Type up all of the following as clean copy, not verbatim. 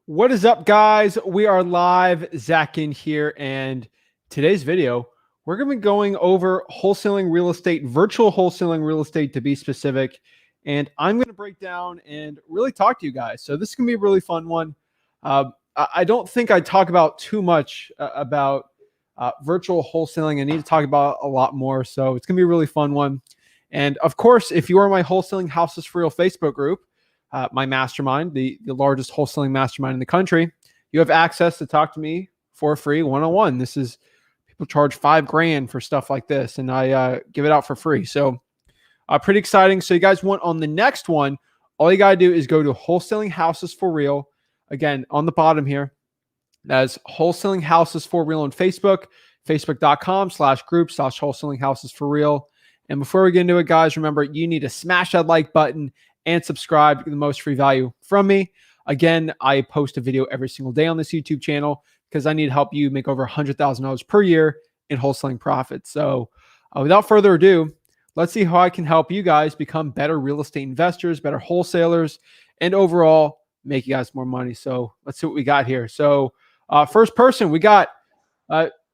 What is up, guys? We are live. Zach Ginn here, and today's video, we're going to be going over wholesaling real estate, virtual wholesaling real estate to be specific, and I'm going to break down and really talk to you guys. So this is going to be a really fun one. I don't think I talk about too much about virtual wholesaling. I need to talk about a lot more, so it's going to be a really fun one. And of course, if you are my Wholesaling Houses for Real Facebook group, my mastermind, the largest wholesaling mastermind in the country, you have access to talk to me for free one-on-one. This is, people charge $5,000 for stuff like this, and I give it out for free. So pretty exciting. So you guys want on the next one, all you got to do is go to Wholesaling Houses for Real. Again, on the bottom here, that's Wholesaling Houses for Real on Facebook, facebook.com/group/wholesaling houses for real. And before we get into it, guys, remember, you need to smash that like button and subscribe to get the most free value from me. Again, I post a video every single day on this YouTube channel because I need to help you make over $100,000 per year in wholesaling profits. So without further ado, let's see how I can help you guys become better real estate investors, better wholesalers, and overall make you guys more money. So let's see what we got here. So first person, we got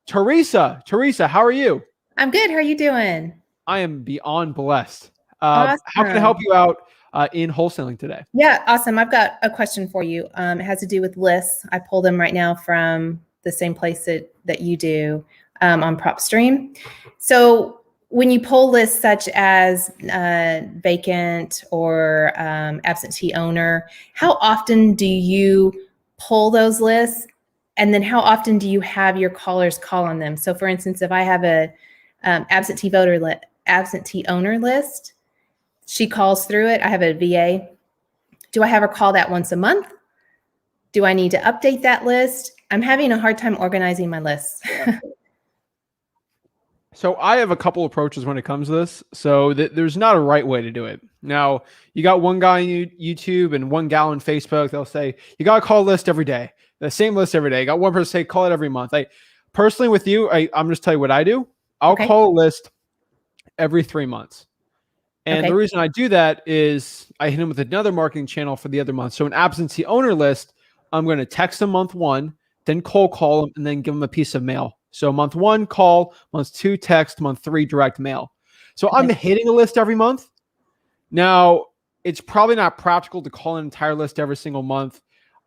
Teresa. Teresa, how are you? I'm good. How are you doing? I am beyond blessed. Awesome. How can I help you out in wholesaling today? Yeah, awesome. I've got a question for you. It has to do with lists. I pull them right now from the same place that you do on PropStream. So when you pull lists such as vacant or absentee owner, how often do you pull those lists? And then how often do you have your callers call on them? So for instance, if I have a absentee owner list, she calls through it. I have a VA. Do I have her call that once a month? Do I need to update that list? I'm having a hard time organizing my lists. So I have a couple approaches when it comes to this. So there's not a right way to do it. Now, you got one guy on YouTube and one gal on Facebook. They'll say, you got to call a list every day. The same list every day. You got one person say, call it every month. Personally with you, I'm just tell you what I do. I'll call a list every 3 months. And the reason I do that is I hit them with another marketing channel for the other month. So an absentee owner list, I'm going to text them month one, then cold call them, and then give them a piece of mail. So month one, call, month two, text, month three, direct mail. So I'm hitting a list every month. Now, it's probably not practical to call an entire list every single month.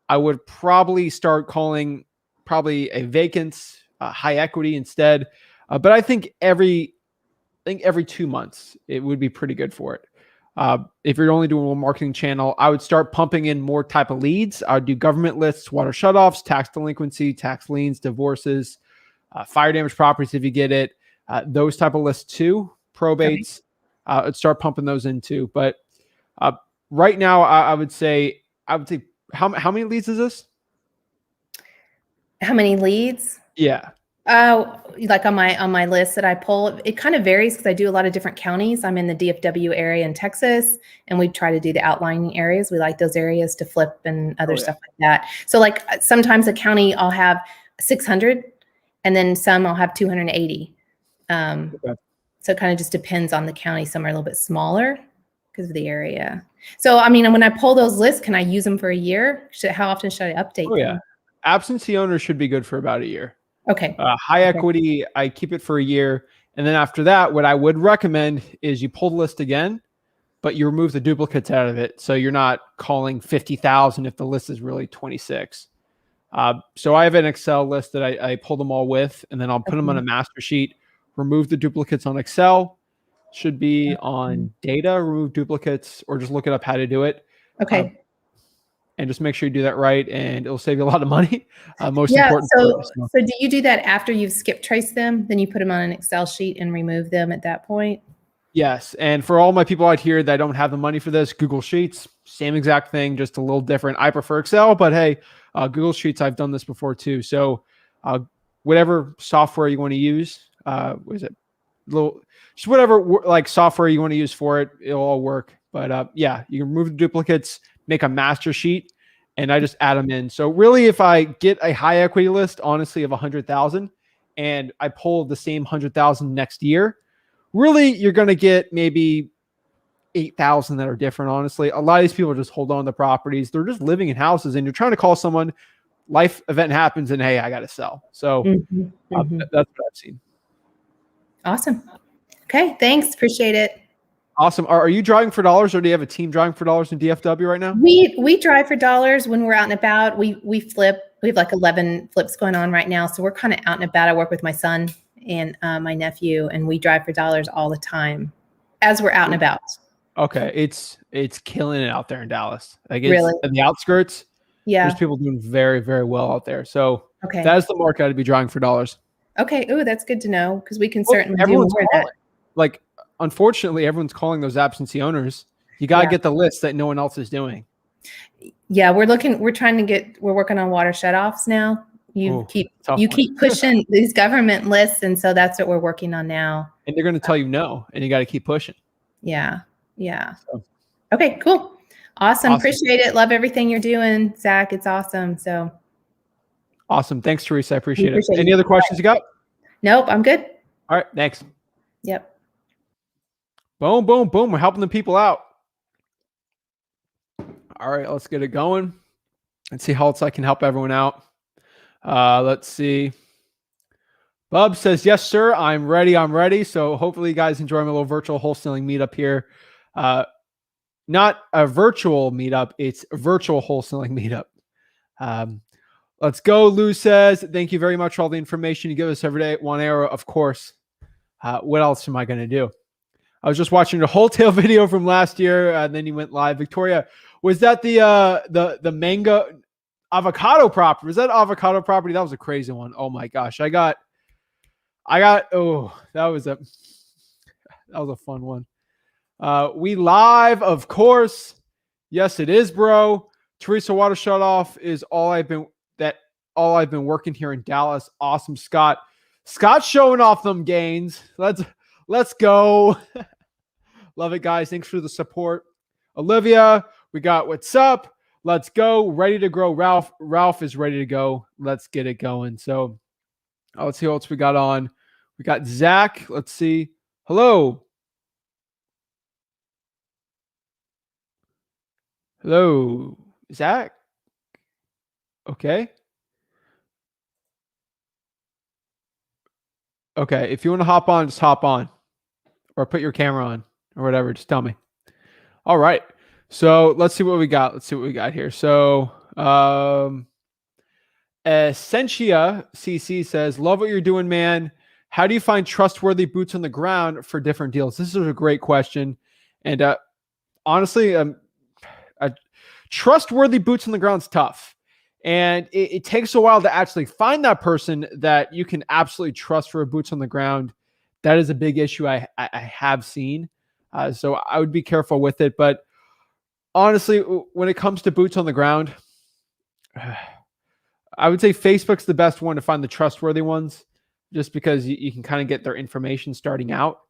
I would probably start calling a vacant, high equity instead. But I think every 2 months, it would be pretty good for it. If you're only doing one marketing channel, I would start pumping in more type of leads. I would do government lists, water shutoffs, tax delinquency, tax liens, divorces, fire damage properties if you get it, those type of lists too, probates. I'd start pumping those in too. But right now, I would say how many leads is this? How many leads? Yeah. Like on my list that I pull, it kind of varies because I do a lot of different counties. I'm in the DFW area in Texas, and we try to do the outlying areas. We like those areas to flip and other stuff like that. So like sometimes a county I'll have 600, and then some I'll have 280. So it kind of just depends on the county. Some are a little bit smaller because of the area. So I mean, when I pull those lists, can I use them for a year? How often should I update them? Yeah. Absentee owners should be good for about a year. Okay. High equity, I keep it for a year. And then after that, what I would recommend is you pull the list again, but you remove the duplicates out of it. So you're not calling 50,000 if the list is really 26. So I have an Excel list that I pull them all with, and then I'll put them on a master sheet, remove the duplicates on Excel. Should be on data, remove duplicates, or just look it up how to do it. Okay. And just make sure you do that right, and it'll save you a lot of money. Most important. So do you do that after you've skip traced them? Then you put them on an Excel sheet and remove them at that point? Yes. And for all my people out here that don't have the money for this, Google Sheets, same exact thing, just a little different. I prefer Excel, but hey, Google Sheets, I've done this before too. So whatever software you want to use, just whatever like software you want to use for it, it'll all work. But yeah, you can remove the duplicates, make a master sheet, and I just add them in. So really, if I get a high equity list, honestly, of 100,000, and I pull the same 100,000 next year, really, you're going to get maybe 8,000 that are different. Honestly, a lot of these people just hold on to properties. They're just living in houses, and you're trying to call someone. Life event happens, and hey, I got to sell. So that's what I've seen. Awesome. Okay, thanks. Appreciate it. Awesome. Are you driving for dollars, or do you have a team driving for dollars in DFW right now? We drive for dollars when we're out and about. We flip. We have like 11 flips going on right now, so we're kind of out and about. I work with my son and my nephew, and we drive for dollars all the time as we're out and about. Okay, it's killing it out there in Dallas. Like, Really? in the outskirts. Yeah. There's people doing very, very well out there. So Okay. that is the market to be driving for dollars. Okay. Oh, that's good to know, because we can certainly do more of that. Like, unfortunately, everyone's calling those absentee owners. You got to get the list that no one else is doing. Yeah, we're working on water shutoffs now. You keep pushing these government lists, and so that's what we're working on now. And they're going to tell you no, and you got to keep pushing. Yeah. Yeah. So. Okay, cool. Awesome. Appreciate it. Love everything you're doing, Zach. It's awesome. So awesome. Thanks, Teresa. I appreciate it. Any other questions you got? Nope, I'm good. All right, thanks. Yep. Boom, boom, boom. We're helping the people out. All right, let's get it going. Let's see how else I can help everyone out. Let's see. Bub says, yes, sir. I'm ready. I'm ready. So hopefully you guys enjoy my little virtual wholesaling meetup here. Not a virtual meetup. It's a virtual wholesaling meetup. Let's go. Lou says, thank you very much for all the information you give us every day. 1 hour, of course. What else am I going to do? I was just watching the wholesale video from last year, and then you went live. Victoria, was that the mango avocado property? Was that avocado property? That was a crazy one. Oh my gosh. that was a fun one. We live, of course. Yes, it is, bro. Teresa, water shut off is all I've been working here in Dallas. Awesome, Scott. Scott's showing off them gains. Let's go. Love it, guys. Thanks for the support. Olivia, we got what's up. Let's go. Ready to grow. Ralph is ready to go. Let's get it going. So let's see what else we got on. We got Zach. Let's see. Hello. Hello, Zach. Okay. Okay. If you want to hop on, just hop on, or put your camera on, or whatever. Just tell me. All right. So let's see what we got. Let's see what we got here. So Essentia CC says, love what you're doing, man. How do you find trustworthy boots on the ground for different deals? This is a great question. And honestly, trustworthy boots on the ground is tough. And it takes a while to actually find that person that you can absolutely trust for boots on the ground. That is a big issue I have seen. So I would be careful with it. But honestly, when it comes to boots on the ground, I would say Facebook's the best one to find the trustworthy ones, just because you can kind of get their information starting out.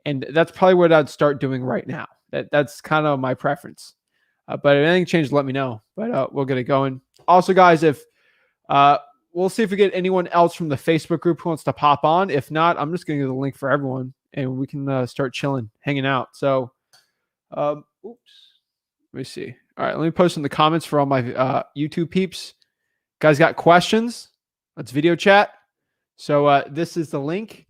And that's probably what I'd start doing right now. That's kind of my preference. But if anything changes, let me know. But we'll get it going. Also, guys, if we'll see if we get anyone else from the Facebook group who wants to pop on. If not, I'm just going to give the link for everyone, and we can start chilling, hanging out. So, oops. Let me see. All right, let me post in the comments for all my YouTube peeps. Guys got questions? Let's video chat. So this is the link.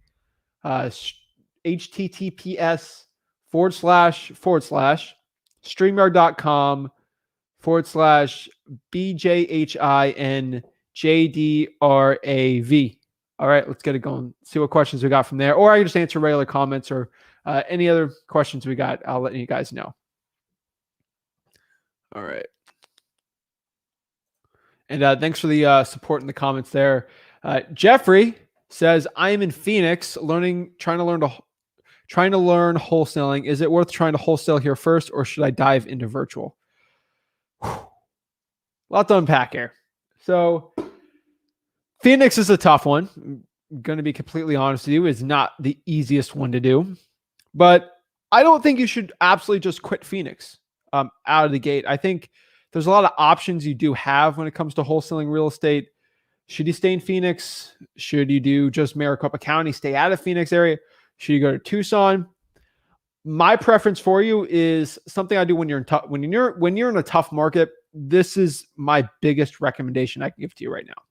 https://BJHINJDRAV. All right, let's get it going. See what questions we got from there. Or I can just answer regular comments or any other questions we got. I'll let you guys know. All right. And thanks for the support in the comments there. Jeffrey says, I am in Phoenix trying to learn wholesaling. Is it worth trying to wholesale here first, or should I dive into virtual? A lot to unpack here. So Phoenix is a tough one. I'm going to be completely honest with you. It's not the easiest one to do, but I don't think you should absolutely just quit Phoenix out of the gate. I think there's a lot of options you do have when it comes to wholesaling real estate. Should you stay in Phoenix? Should you do just Maricopa County, stay out of Phoenix area? Should you go to Tucson? My preference for you is something I do when you're in when you're in a tough market. This is my biggest recommendation I can give to you right now.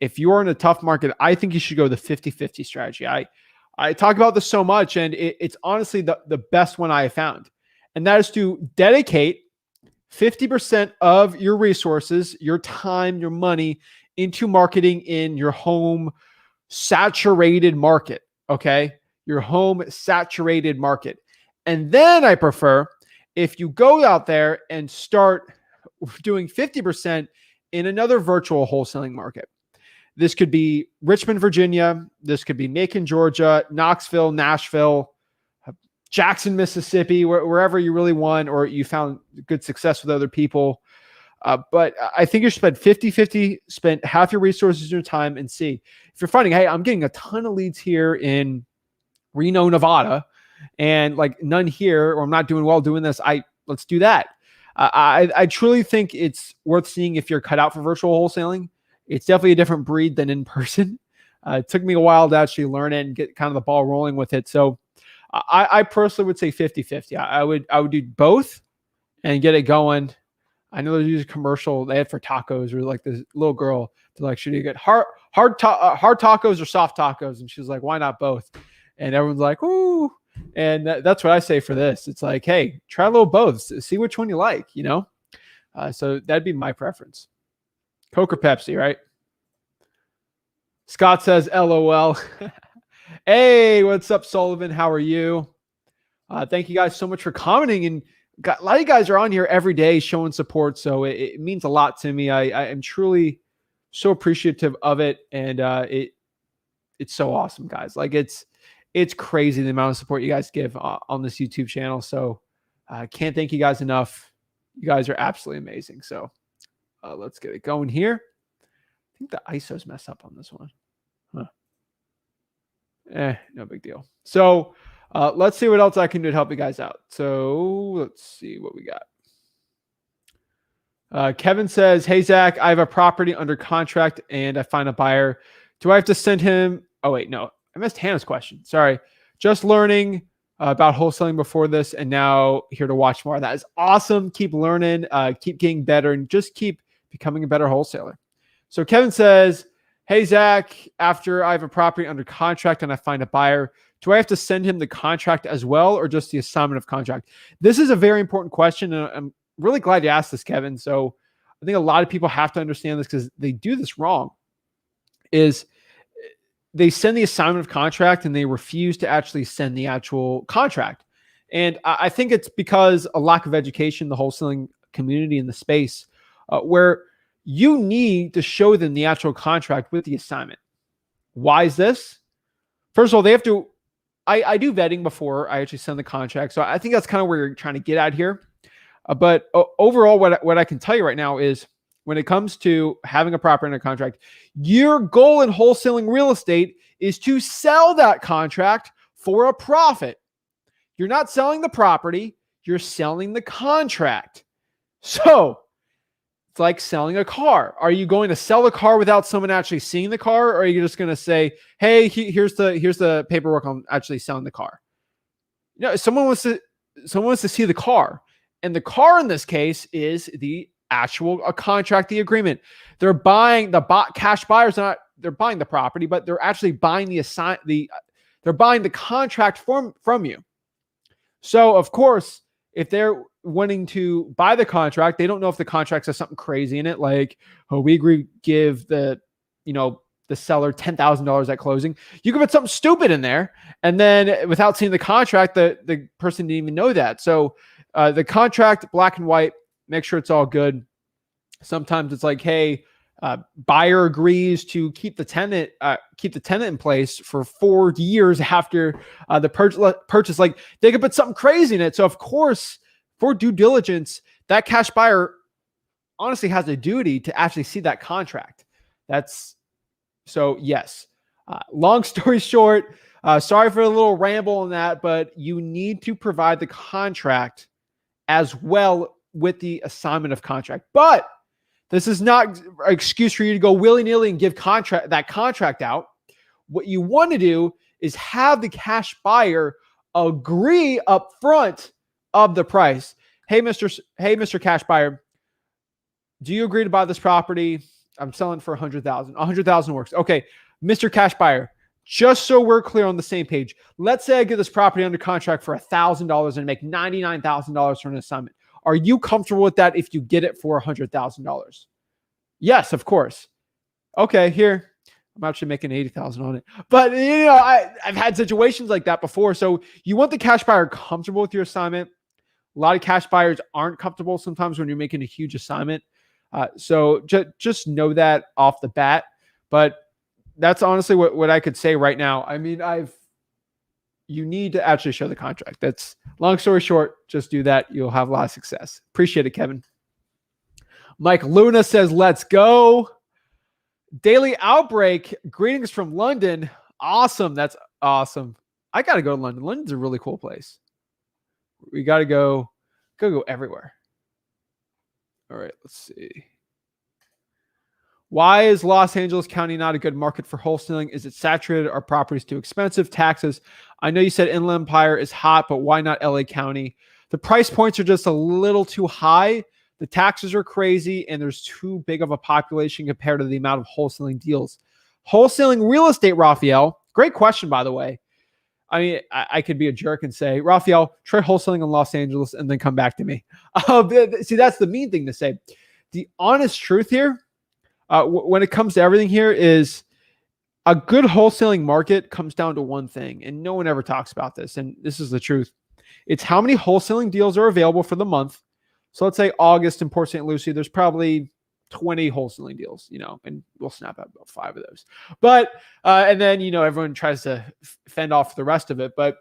If you're in a tough market, I think you should go the 50-50 strategy. I talk about this so much, and it's honestly the best one I have found. And that is to dedicate 50% of your resources, your time, your money into marketing in your home saturated market. Okay. Your home saturated market. And then I prefer if you go out there and start doing 50% in another virtual wholesaling market. This could be Richmond, Virginia. This could be Macon, Georgia, Knoxville, Nashville, Jackson, Mississippi, wherever you really want, or you found good success with other people. But I think you should spend 50-50, spend half your resources and your time, and see. If you're finding, hey, I'm getting a ton of leads here in Reno, Nevada, and like none here, or I'm not doing well doing this, let's do that. I truly think it's worth seeing if you're cut out for virtual wholesaling. It's definitely a different breed than in person. It took me a while to actually learn it and get kind of the ball rolling with it. So I personally would say 50-50. I would do both and get it going. I know there's a commercial they had for tacos, where like this little girl, they're like, should you get hard tacos or soft tacos? And she's like, why not both? And everyone's like, ooh. And that's what I say for this. It's like, hey, try a little both. See which one you like, you know? So that'd be my preference. Coke or Pepsi, right? Scott says, LOL. Hey, what's up, Sullivan? How are you? Thank you guys so much for commenting. And a lot of you guys are on here every day showing support. So it means a lot to me. I am truly so appreciative of it. And it's so awesome, guys. Like it's crazy the amount of support you guys give on this YouTube channel. So I can't thank you guys enough. You guys are absolutely amazing. So let's get it going here. I think the ISO's messed up on this one. No big deal. So let's see what else I can do to help you guys out. So let's see what we got. Kevin says, hey, Zach, I have a property under contract and I find a buyer. Do I have to send him? Oh, wait, no. I missed Hannah's question. Sorry. Just learning about wholesaling before this and now here to watch more. That is awesome. Keep learning, keep getting better, and just keep becoming a better wholesaler. So Kevin says, hey, Zach, after I have a property under contract and I find a buyer, do I have to send him the contract as well or just the assignment of contract? This is a very important question, and I'm really glad you asked this, Kevin. So I think a lot of people have to understand this because they do this wrong, is they send the assignment of contract and they refuse to actually send the actual contract. And I think it's because a lack of education in the wholesaling community in the space where you need to show them the actual contract with the assignment. Why is this? First of all, they have to, I do vetting before I actually send the contract. So I think that's kind of where you're trying to get at here. But overall, what I can tell you right now is when it comes to having a property under contract, your goal in wholesaling real estate is to sell that contract for a profit. You're not selling the property, you're selling the contract. So it's like selling a car. Are you going to sell the car without someone actually seeing the car? Or are you just going to say, hey, here's the paperwork on actually selling the car? You know, someone wants to see the car. And the car in this case is the actual contract, the agreement. They're buying cash buyers, they're buying the property, but they're actually buying they're buying the contract from you. So of course, if they're wanting to buy the contract, they don't know if the contract has something crazy in it, like, oh, we agree give the seller $10,000 at closing. You can put something stupid in there, and then without seeing the contract, the person didn't even know that. So the contract, black and white, make sure it's all good. Sometimes it's like, hey, buyer agrees to keep the tenant in place for 4 years after the purchase. Like they could put something crazy in it. So of course, for due diligence, that cash buyer honestly has a duty to actually see that contract. So yes. Long story short, sorry for a little ramble on that, but you need to provide the contract as well with the assignment of contract. But this is not an excuse for you to go willy-nilly and give that contract out. What you want to do is have the cash buyer agree up front of the price. Hey, Mr. Cash Buyer, do you agree to buy this property? I'm selling for 100,000. 100,000 works. Okay, Mr. Cash Buyer, just so we're clear on the same page, let's say I get this property under contract for $1,000 and make $99,000 for an assignment. Are you comfortable with that if you get it for $100,000? Yes, of course. Okay, here. I'm actually making 80,000 on it. But I've had situations like that before. So you want the cash buyer comfortable with your assignment. A lot of cash buyers aren't comfortable sometimes when you're making a huge assignment. So just know that off the bat. But that's honestly what I could say right now. I mean, you need to actually show the contract. That's long story short. Just do that. You'll have a lot of success. Appreciate it, Kevin. Mike Luna says, let's go. Daily Outbreak. Greetings from London. Awesome. That's awesome. I got to go to London. London's a really cool place. We got to go everywhere. All right, let's see. Why is Los Angeles County not a good market for wholesaling? Is it saturated? Are properties too expensive? Taxes? I know you said Inland Empire is hot, but why not LA County? The price points are just a little too high. The taxes are crazy, and there's too big of a population compared to the amount of wholesaling deals. Wholesaling real estate, Raphael. Great question, by the way. I mean, I could be a jerk and say, Raphael, try wholesaling in Los Angeles and then come back to me. See, that's the mean thing to say. The honest truth here, when it comes to everything here, is a good wholesaling market comes down to one thing, and no one ever talks about this, and this is the truth. It's how many wholesaling deals are available for the month. So let's say August in Port St. Lucie, there's probably 20 wholesaling deals, and we'll snap out about 5 of those. But, and then, everyone tries to fend off the rest of it. But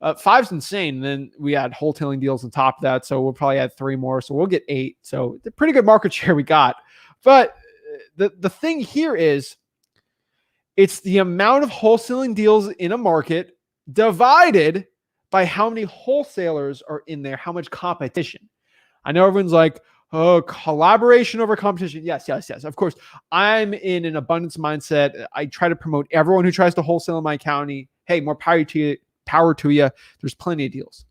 5's insane. And then we add wholesaling deals on top of that. So we'll probably add 3 more. So we'll get 8. So it's a pretty good market share we got. But the thing here is, it's the amount of wholesaling deals in a market divided by how many wholesalers are in there, how much competition. I know everyone's like, oh, collaboration over competition. Yes. Of course, I'm in an abundance mindset. I try to promote everyone who tries to wholesale in my county. Hey, more power to you. There's plenty of deals.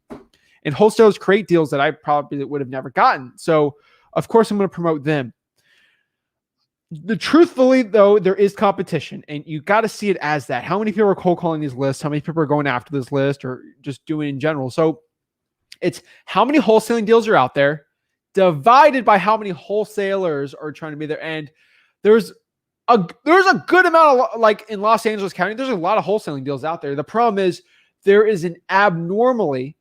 And wholesalers create deals that I probably would have never gotten. So, of course, I'm going to promote them. Truthfully, though, there is competition, and you got to see it as that. How many people are cold calling these lists? How many people are going after this list or just doing it in general? So it's how many wholesaling deals are out there divided by how many wholesalers are trying to be there. And there's a good amount of, like in Los Angeles County, there's a lot of wholesaling deals out there. The problem is there is an unproportionate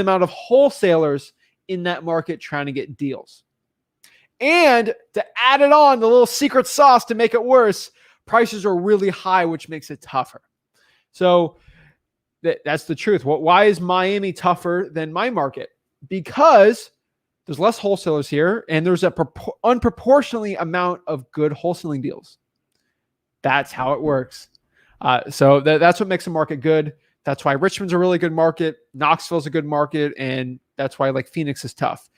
amount of wholesalers in that market trying to get deals. And to add it on, the little secret sauce to make it worse, prices are really high, which makes it tougher. So that's the truth. Why is Miami tougher than my market? Because there's less wholesalers here, and there's a unproportionately amount of good wholesaling deals. That's how it works. So that's what makes a market good. That's why Richmond's a really good market. Knoxville's a good market, and that's why Phoenix is tough.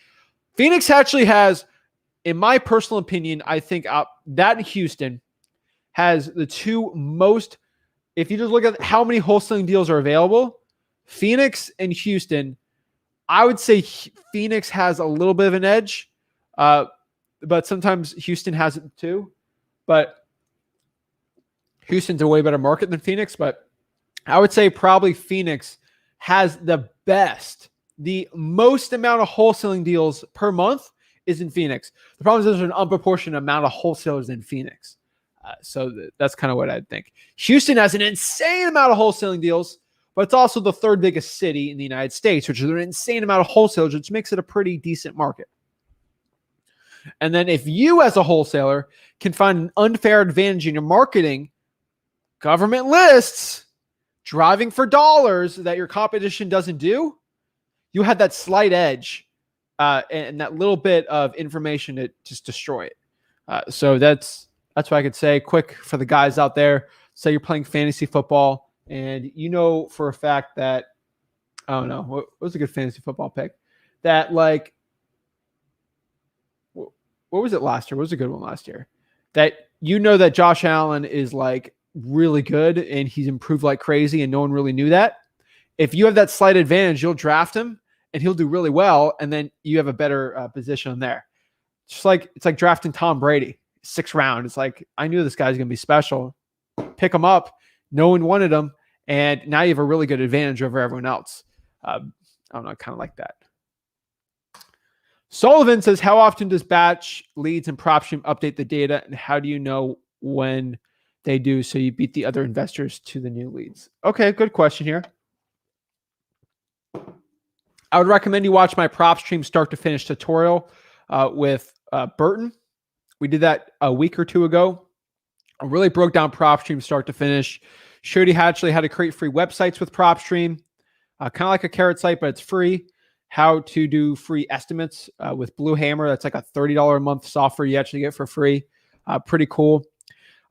Phoenix actually has, in my personal opinion, I think that Houston has the 2 most. If you just look at how many wholesaling deals are available, Phoenix and Houston, I would say Phoenix has a little bit of an edge, but sometimes Houston has it too. But Houston's a way better market than Phoenix. But I would say probably Phoenix has the most amount of wholesaling deals per month is in Phoenix. The problem is there's an unproportionate amount of wholesalers in Phoenix. So that's kind of what I'd think. Houston has an insane amount of wholesaling deals, but it's also the 3rd biggest city in the United States, which is an insane amount of wholesalers, which makes it a pretty decent market. And then if you as a wholesaler can find an unfair advantage in your marketing, government lists, driving for dollars that your competition doesn't do, you have that slight edge and that little bit of information to just destroy it. So that's what I could say. Quick for the guys out there, say you're playing fantasy football and for a fact that, I don't know, what was a good fantasy football pick? That what was it last year? What was a good one last year? That that Josh Allen is really good and he's improved like crazy and no one really knew that. if you have that slight advantage, you'll draft him and he'll do really well. And then you have a better position there. It's like drafting Tom Brady, 6th round. It's like, I knew this guy's going to be special. Pick him up. No one wanted him. And now you have a really good advantage over everyone else. I don't know, kind of like that. Sullivan says, how often does batch leads and PropStream update the data, and how do you know when they do so you beat the other investors to the new leads? Okay, good question here. I would recommend you watch my PropStream start to finish tutorial with Burton. We did that a week or two ago. I really broke down PropStream start to finish. Showed you actually how to create free websites with PropStream. Kind of like a carrot site, but it's free. How to do free estimates with Blue Hammer. That's like a $30 a month software you actually get for free. Pretty cool.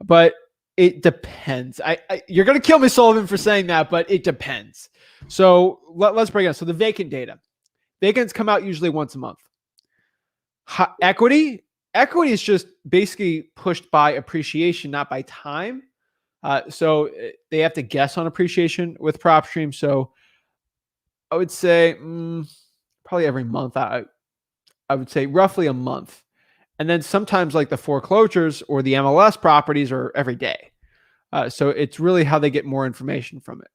But it depends. You're going to kill me, Sullivan, for saying that, but it depends. So let's break it down. So the vacant data. Vacants come out usually once a month. Equity is just basically pushed by appreciation, not by time. So they have to guess on appreciation with PropStream. So I would say probably every month. I would say roughly a month. And then sometimes like the foreclosures or the MLS properties are every day. So it's really how they get more information from it.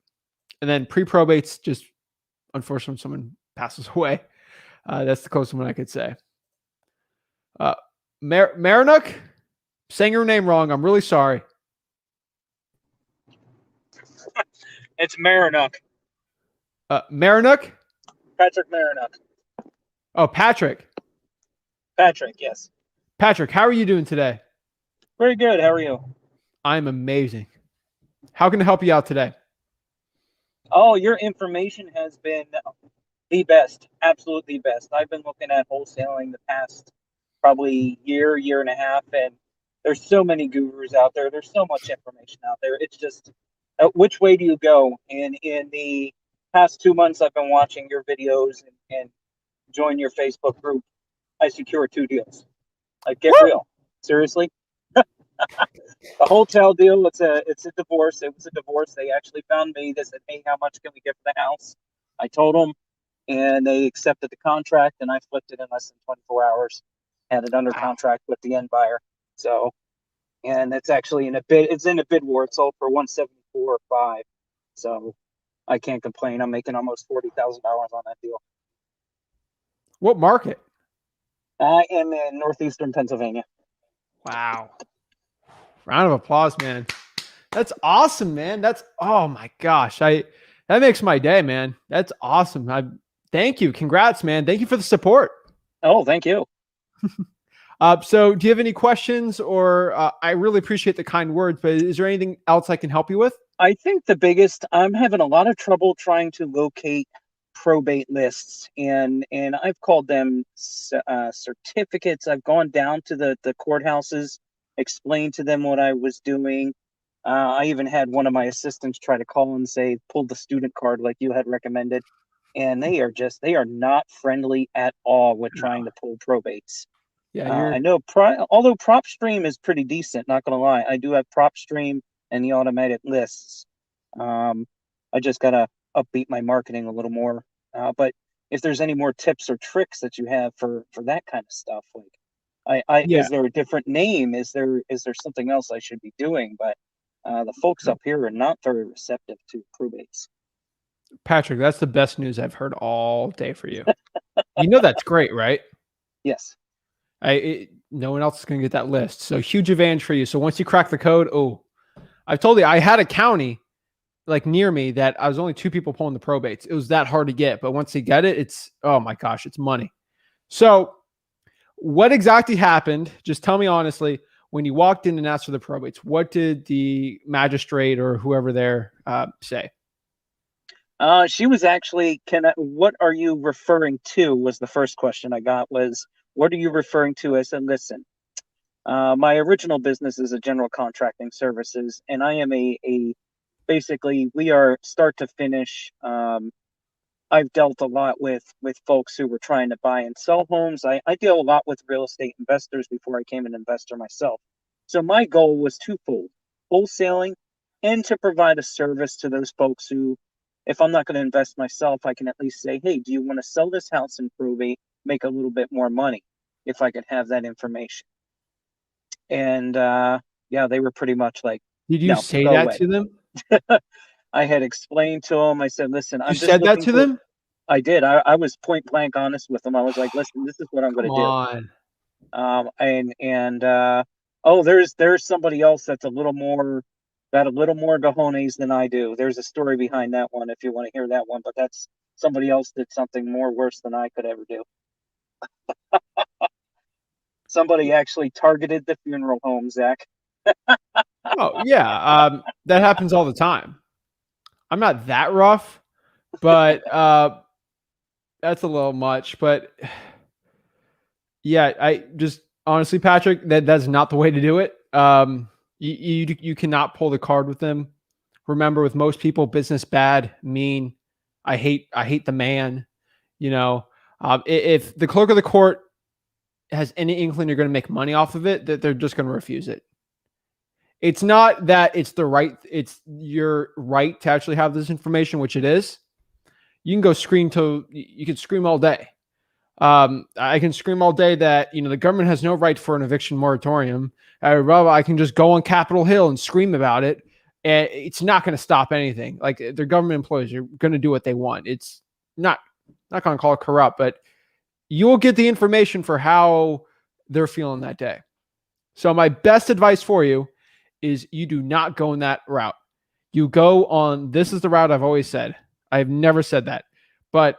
And then pre-probates, just unfortunately when someone passes away. That's the closest one I could say. Marinuk, saying your name wrong. I'm really sorry. It's Marinuk. Marinuk? Patrick Marinuk. Oh, Patrick. Patrick, yes. Patrick, how are you doing today? Very good. How are you? I'm amazing. How can I help you out today? Oh, your information has been the best. Absolutely best. I've been looking at wholesaling the past probably year and a half, and there's so many gurus out there. There's so much information out there. It's just, which way do you go? And in the past 2 months, I've been watching your videos and join your Facebook group. I secured 2 deals. Like, get real. Seriously. The hotel deal, it's a divorce. It was a divorce. They actually found me. They said, hey, how much can we get for the house? I told them, and they accepted the contract, and I flipped it in less than 24 hours. Had it under contract with the end buyer. So, and it's actually in a bid. It's in a bid war. It's sold for $174,500. So, I can't complain. I'm making almost $40,000 on that deal. What market? I am in northeastern Pennsylvania. Wow. Round of applause, man. That's awesome, man. Oh my gosh. That makes my day, man. That's awesome. Thank you. Congrats, man. Thank you for the support. Oh, thank you. So do you have any questions or I really appreciate the kind words, but is there anything else I can help you with? I think the biggest, I'm having a lot of trouble trying to locate probate lists, and I've called them certificates. I've gone down to the courthouses, explained to them what I was doing. I even had one of my assistants try to call and say, pull the student card like you had recommended. And they are not friendly at all with trying to pull probates. Yeah, I know, although PropStream is pretty decent, not going to lie. I do have PropStream and the automated lists. I just got to upbeat my marketing a little more. But if there's any more tips or tricks that you have for that kind of stuff, like is there a different name? Is there something else I should be doing? But the folks up here are not very receptive to probates. Patrick, that's the best news I've heard all day for you. You know that's great, right? Yes. No one else is going to get that list. So huge advantage for you. So once you crack the code, I told you I had a county like near me that I was only 2 people pulling the probates. It was that hard to get, but once you get it, it's, oh my gosh, it's money. So what exactly happened? Just tell me honestly, when you walked in and asked for the probates, what did the magistrate or whoever there say? She was actually, what are you referring to was the first question I got was, what are you referring to? I said, listen, my original business is a general contracting services, and I am basically, we are start to finish. I've dealt a lot with folks who were trying to buy and sell homes. I deal a lot with real estate investors before I became an investor myself. So my goal was twofold: wholesaling and to provide a service to those folks who if I'm not going to invest myself, I can at least say, hey, do you want to sell this house in probate, make a little bit more money if I could have that information? And yeah, they were pretty much like, Did you no, say go that away. to them? I had explained to them, I said, listen, You I'm just said that looking to for, them? I did. I was point blank honest with them. I was like, listen, this is what I'm going Come to do. on. Oh, there's somebody else that's got a little more cojones than I do. There's a story behind that one if you want to hear that one, but that's somebody else did something more worse than I could ever do. Somebody actually targeted the funeral home, Zach. Oh, yeah. That happens all the time. I'm not that rough, but that's a little much. But yeah, I just honestly, Patrick, that's not the way to do it. You cannot pull the card with them. Remember, with most people, business bad, mean. I hate the man. You know, if the clerk of the court has any inkling you're going to make money off of it, that they're just going to refuse it. It's not that it's your right to actually have this information, which it is. You can go scream you can scream all day. I can scream all day that, the government has no right for an eviction moratorium. I can just go on Capitol Hill and scream about it. And it's not going to stop anything. Like, they're government employees. You're going to do what they want. It's not going to call it corrupt, but you'll get the information for how they're feeling that day. So my best advice for you is you do not go in that route. You go on, this is the route I've always said. I've never said that. But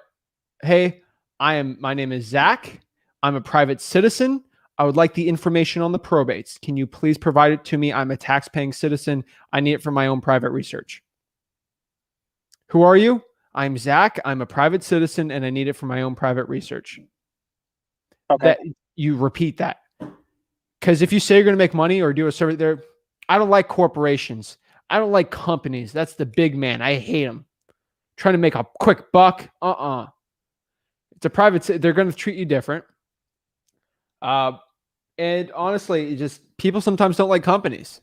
hey, my name is Zach. I'm a private citizen. I would like the information on the probates. Can you please provide it to me? I'm a tax-paying citizen. I need it for my own private research. Who are you? I'm Zach. I'm a private citizen and I need it for my own private research. Okay. That you repeat that. Because if you say you're going to make money or do a survey there, I don't like corporations. I don't like companies. That's the big man. I hate them. Trying to make a quick buck. It's a private, they're going to treat you different. And honestly, people sometimes don't like companies.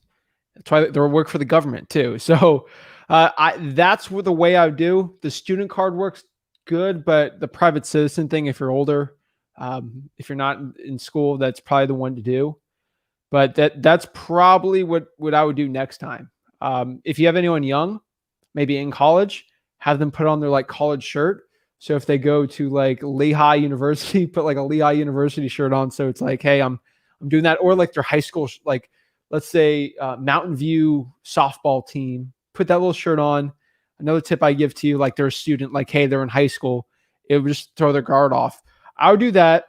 That's why they work for the government too. So that's the way I would do. The student card works good, but the private citizen thing, if you're older, if you're not in school, that's probably the one to do. But that's probably what I would do next time. If you have anyone young, maybe in college, have them put on their college shirt. So if they go to Lehigh University, put a Lehigh University shirt on. So it's hey, I'm doing that. Or their high school, let's say Mountain View softball team, put that little shirt on. Another tip I give to you, they're a student, hey, they're in high school, it would just throw their guard off. I would do that.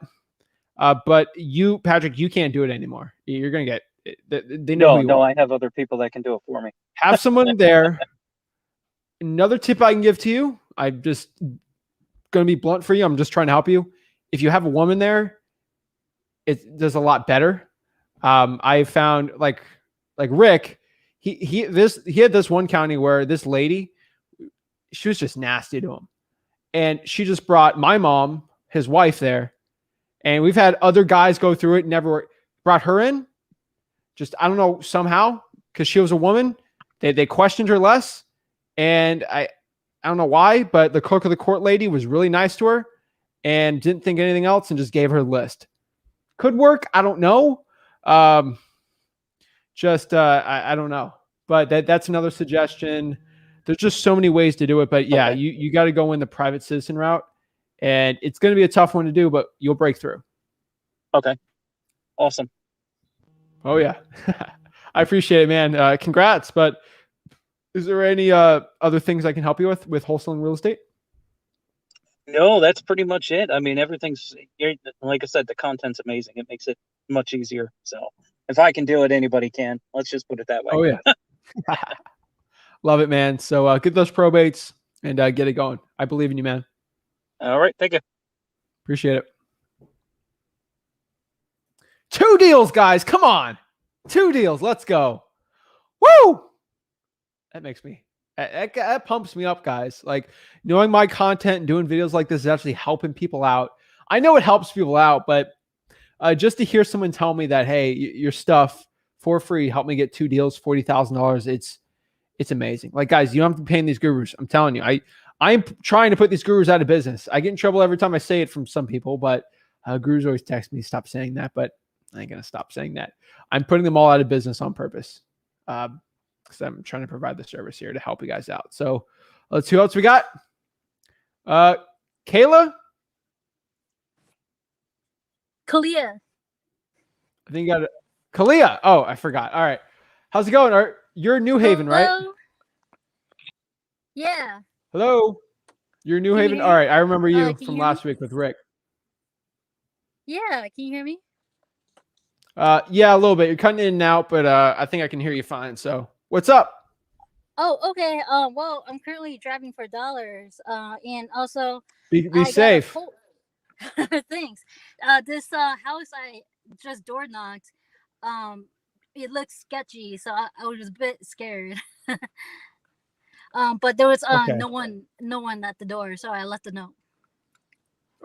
But you, Patrick, you can't do it anymore. You're going to get, they know who you are. I have other people that can do it for me. Have someone there. Another tip I can give to you, I'm just going to be blunt for you. I'm just trying to help you. If you have a woman there, it does a lot better. I found like Rick, he had this one county where this lady, she was just nasty to him. And she just brought my mom, his wife there. And we've had other guys go through it, never brought her in. Just, I don't know, somehow, because she was a woman, they questioned her less. And I don't know why, but the clerk of the court lady was really nice to her and didn't think anything else and just gave her a list. Could work. I don't know. I don't know. But that's another suggestion. There's just so many ways to do it. But yeah, okay. You got to go in the private citizen route. And it's going to be a tough one to do, but you'll break through. Okay. Awesome. Oh, yeah. I appreciate it, man. Congrats. But is there any other things I can help you with wholesaling real estate? No, that's pretty much it. I mean, everything's, like I said, the content's amazing. It makes it much easier. So if I can do it, anybody can. Let's just put it that way. Oh, yeah. Love it, man. So get those probates and get it going. I believe in you, man. All right. Thank you. Appreciate it. 2 deals, guys. Come on. 2 deals. Let's go. Woo! That makes me, that pumps me up, guys. Knowing my content and doing videos like this is actually helping people out. I know it helps people out, but just to hear someone tell me that, hey, your stuff for free helped me get 2 deals, $40,000. It's amazing. Guys, you don't have to pay these gurus. I'm telling you, I'm trying to put these gurus out of business. I get in trouble every time I say it from some people, but gurus always text me, stop saying that, but I ain't going to stop saying that. I'm putting them all out of business on purpose because I'm trying to provide the service here to help you guys out. So let's see who else we got. Kayla? Kalia. I think you got it. Kalia. Oh, I forgot. All right. How's it going? You're New Haven, right? Yeah. Hello. You're New Haven? All right. I remember you from last week with Rick. Yeah. Can you hear me? Yeah, a little bit. You're cutting in and out, but I think I can hear you fine. So what's up? Oh, okay. Well, I'm currently driving for dollars. And also Be safe. Thanks. This house I just door knocked. It looks sketchy, so I was a bit scared. But there was Okay. no one at the door, so I left a note.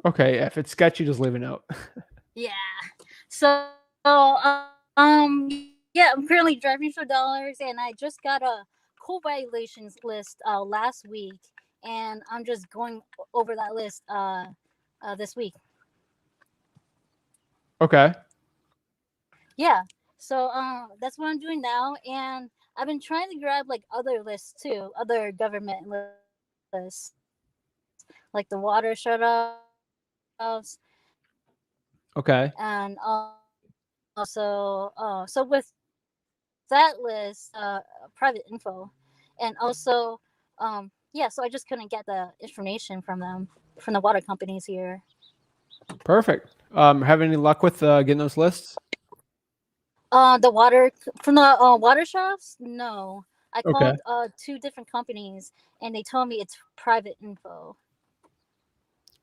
Okay, if it's sketchy, just leave a note. Yeah. So yeah, I'm currently driving for dollars, and I just got a code violations list last week, and I'm just going over that list this week. Okay. Yeah. So that's what I'm doing now, and I've been trying to grab like other lists too, other government lists, like the water shutoffs. Okay. And also, so with that list, private info, and also, yeah. So I just couldn't get the information from them, from the water companies here. Perfect. Have any luck with getting those lists? The water from the water shops? No, I Okay. called 2 different companies, and they told me it's private info.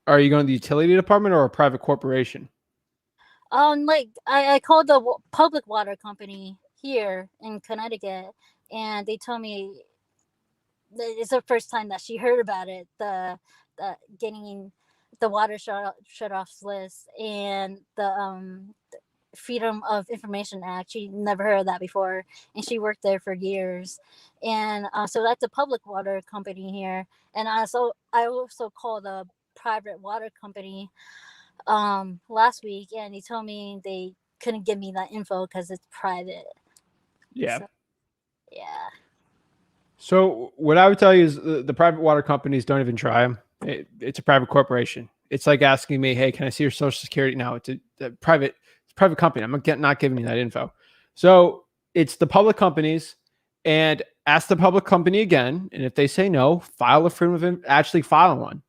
Are you going to the utility department or a private corporation? Like I called the public water company here in Connecticut, and they told me that it's the first time that she heard about it. The getting the water shutoffs list and the Freedom of Information Act. She never heard of that before, and she worked there for years. And so that's a public water company here. And I also called a private water company last week, and he told me they couldn't give me that info because it's private. Yeah. So, yeah. So what I would tell you is the private water companies don't even try them. It's a private corporation. It's like asking me, "Hey, can I see your social security?" Now it's a private company. I'm not giving you that info. So it's the public companies, and ask the public company again. And if they say no, file a freedom of actually file one.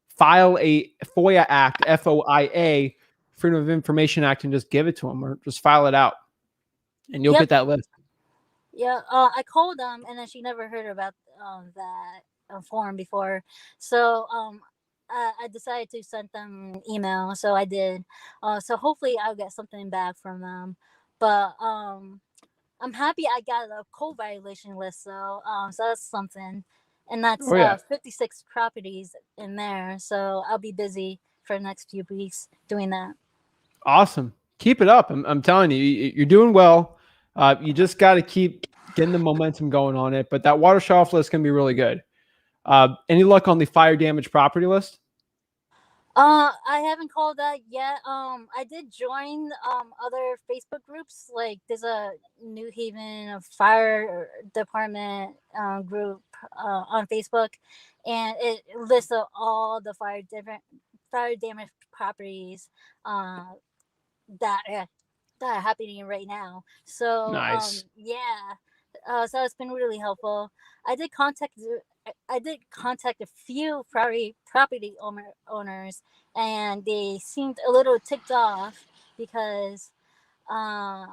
File a FOIA Act, FOIA, Freedom of Information Act, and just give it to them, or just file it out, and you'll get that list. Yeah, I called them, and then she never heard about that form before. So I decided to send them an email. So I did. So hopefully I'll get something back from them. But I'm happy I got a code violation list, though. So that's something. And that's 56 properties in there. So I'll be busy for the next few weeks doing that. Awesome. Keep it up. I'm telling you, you're doing well. You just got to keep getting the momentum going on it. But that water shutoff list can be really good. Any luck on the fire damage property list? I haven't called that yet. I did join other Facebook groups. Like there's a New Haven fire department group on Facebook, and it lists all the fire damage properties that are happening right now. So Nice. yeah, so it's been really helpful. I did contact a few property owners, and they seemed a little ticked off because I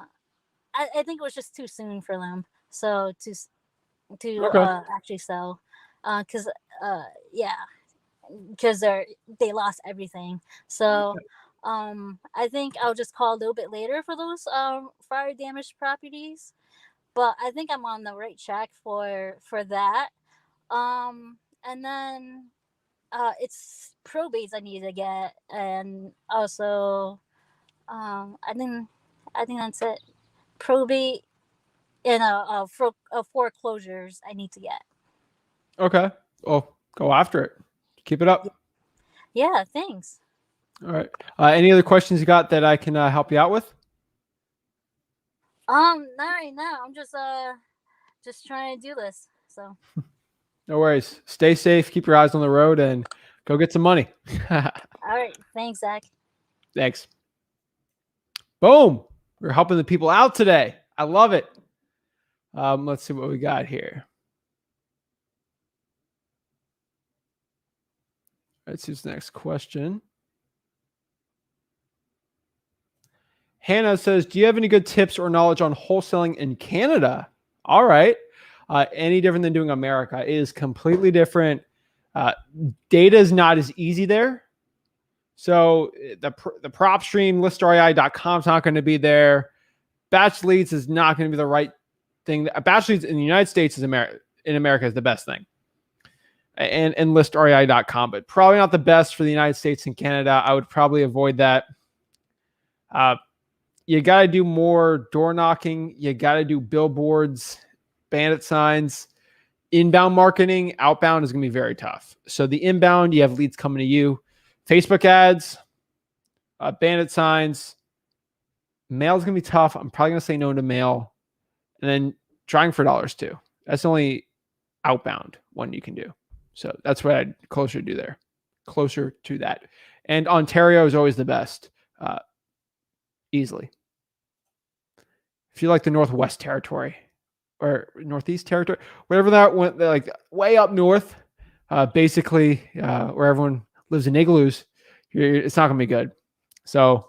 think it was just too soon for them. So to actually sell, because yeah, because they lost everything. So I think I'll just call a little bit later for those fire damaged properties. But I think I'm on the right track for that. And then it's probates I need to get, and also I think that's it. Probate and foreclosures I need to get. Okay. Well, Go after it. Keep it up. Yeah, thanks. All right. Any other questions you got that I can help you out with? Not right now. I'm just trying to do this. So No worries. Stay safe. Keep your eyes on the road and go get some money. all right, thanks, Zach. Thanks. Boom. We're helping the people out today. I love it. Let's see what we got here. Let's see the next question. Hannah says, do you have any good tips or knowledge on wholesaling in Canada? All right. Any different than doing America? It is completely different. Data is not as easy there. So the PropStream, ListREI.com is not going to be there. Batch leads is not going to be the right thing. Batch leads in the United States in America is the best thing. And ListREI.com, but probably not the best for the United States and Canada. I would probably avoid that. You got to do more door knocking. You got to do billboards, bandit signs, inbound marketing. Outbound is going to be very tough. So the inbound, you have leads coming to you. Facebook ads, bandit signs. Mail is going to be tough. I'm probably going to say no to mail. And then trying for dollars too. That's the only outbound one you can do. So that's what I'd closer to do there. Closer to that. And Ontario is always the best. Easily. If you like the Northwest Territory or Northeast Territory, whatever that went, like way up north, basically where everyone lives in igloos, it's not going to be good. So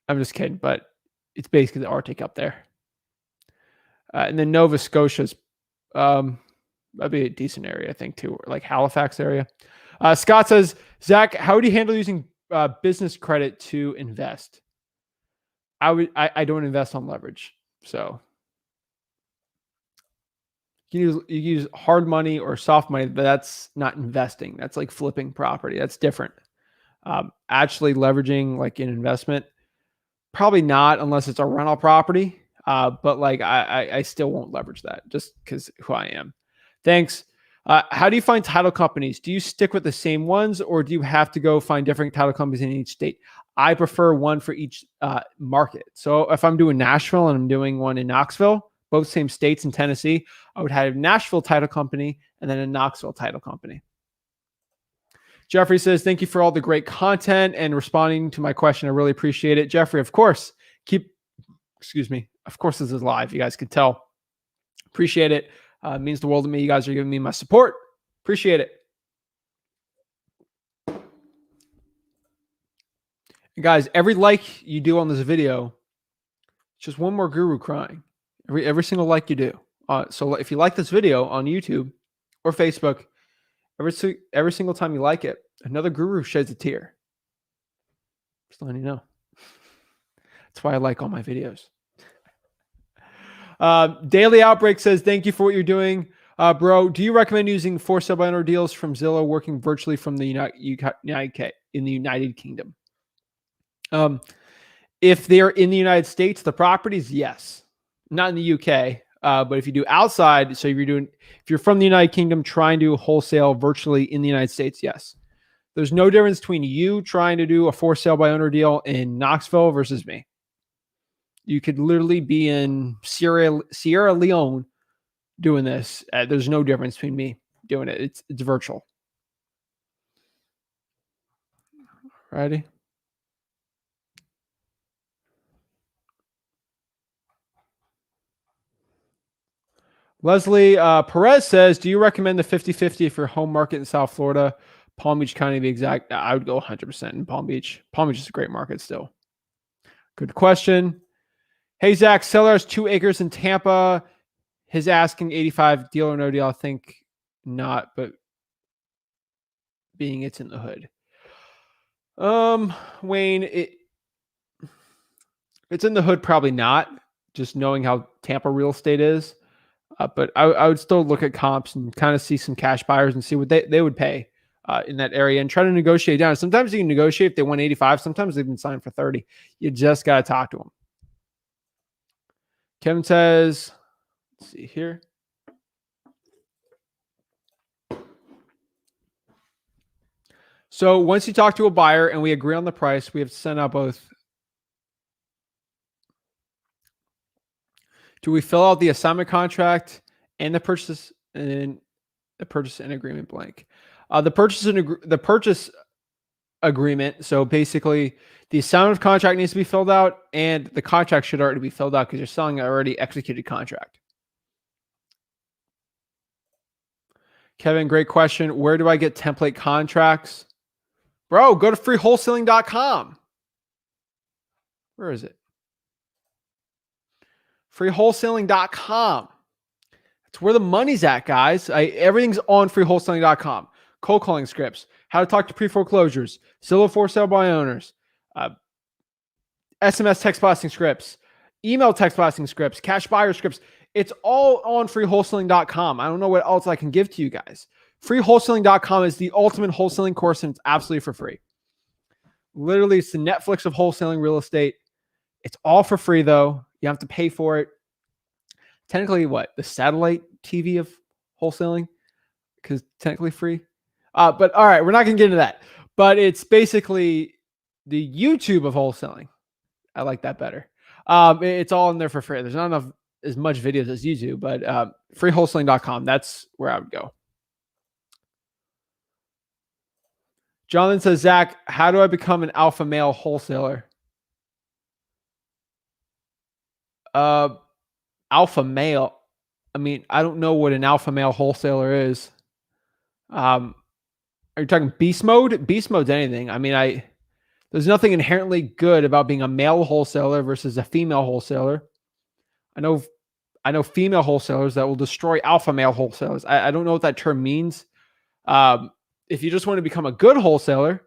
I'm just kidding, but it's basically the Arctic up there. And then Nova Scotia's, that'd be a decent area, I think, too, or like Halifax area. Scott says, Zach, how do you handle using business credit to invest? I don't invest on leverage. So you use hard money or soft money, but that's not investing. That's like flipping property. That's different. Actually leveraging like an investment, probably not unless it's a rental property. But like I still won't leverage that just because who I am. Thanks. How do you find title companies? Do you stick with the same ones or do you have to go find different title companies in each state? I prefer one for each market. So if I'm doing Nashville and I'm doing one in Knoxville, both same states in Tennessee, I would have a Nashville title company and then a Knoxville title company. Jeffrey says, thank you for all the great content and responding to my question. I really appreciate it. Jeffrey, of course, of course this is live. You guys could tell. Appreciate it. It means the world to me. You guys are giving me my support. Appreciate it. And guys, every like you do on this video, it's just one more guru crying. Every single like you do. So if you like this video on YouTube or Facebook, every single time you like it, another guru sheds a tear. Just letting you know. That's why I like all my videos. Daily Outbreak says, thank you for what you're doing. Bro, do you recommend using for sale by owner deals from Zillow working virtually from the United Kingdom? If they're in the United States, the properties, yes. Not in the UK. But if you do outside, so if you're from the United Kingdom trying to wholesale virtually in the United States, yes. There's no difference between you trying to do a for sale by owner deal in Knoxville versus me. You could literally be in Sierra Leone doing this. There's no difference between me doing it. It's virtual. Righty. Leslie Perez says, do you recommend the 50-50 if your home market in South Florida, Palm Beach County, to be exact? I would go 100% in Palm Beach. Palm Beach is a great market still. Good question. Hey, Zach, seller has 2 acres in Tampa. His asking 85, deal or no deal? I think not, but being it's in the hood. Wayne, it's in the hood, probably not, just knowing how Tampa real estate is. But I would still look at comps and kind of see some cash buyers and see what they would pay in that area and try to negotiate down. Sometimes you can negotiate if they want 85. Sometimes they can sign for 30. You just got to talk to them. Kevin says, let's see here. So once you talk to a buyer and we agree on the price, we have to send out both. Do we fill out the assignment contract and the purchase and agreement blank? The purchase agreement. So basically, the assignment contract needs to be filled out, and the contract should already be filled out because you're selling an already executed contract. Kevin, great question. Where do I get template contracts? Bro, go to freewholesaling.com. Where is it? Freewholesaling.com. That's where the money's at, guys. Everything's on freewholesaling.com. Cold calling scripts, how to talk to pre-foreclosures, Zillow for sale by owners, SMS text blasting scripts, email text blasting scripts, cash buyer scripts. It's all on freewholesaling.com. I don't know what else I can give to you guys. Freewholesaling.com is the ultimate wholesaling course, and it's absolutely for free. Literally, it's the Netflix of wholesaling real estate. It's all for free, though. You have to pay for it. Technically, what? The satellite TV of wholesaling? Because technically free. But all right, we're not going to get into that. But it's basically the YouTube of wholesaling. I like that better. It's all in there for free. There's not enough as much videos as YouTube, but freewholesaling.com. That's where I would go. Jonathan says, Zach, how do I become an alpha male wholesaler? Alpha male. I mean, I don't know what an alpha male wholesaler is. Are you talking beast mode? Beast mode's anything. I mean, there's nothing inherently good about being a male wholesaler versus a female wholesaler. I know female wholesalers that will destroy alpha male wholesalers. I don't know what that term means. If you just want to become a good wholesaler,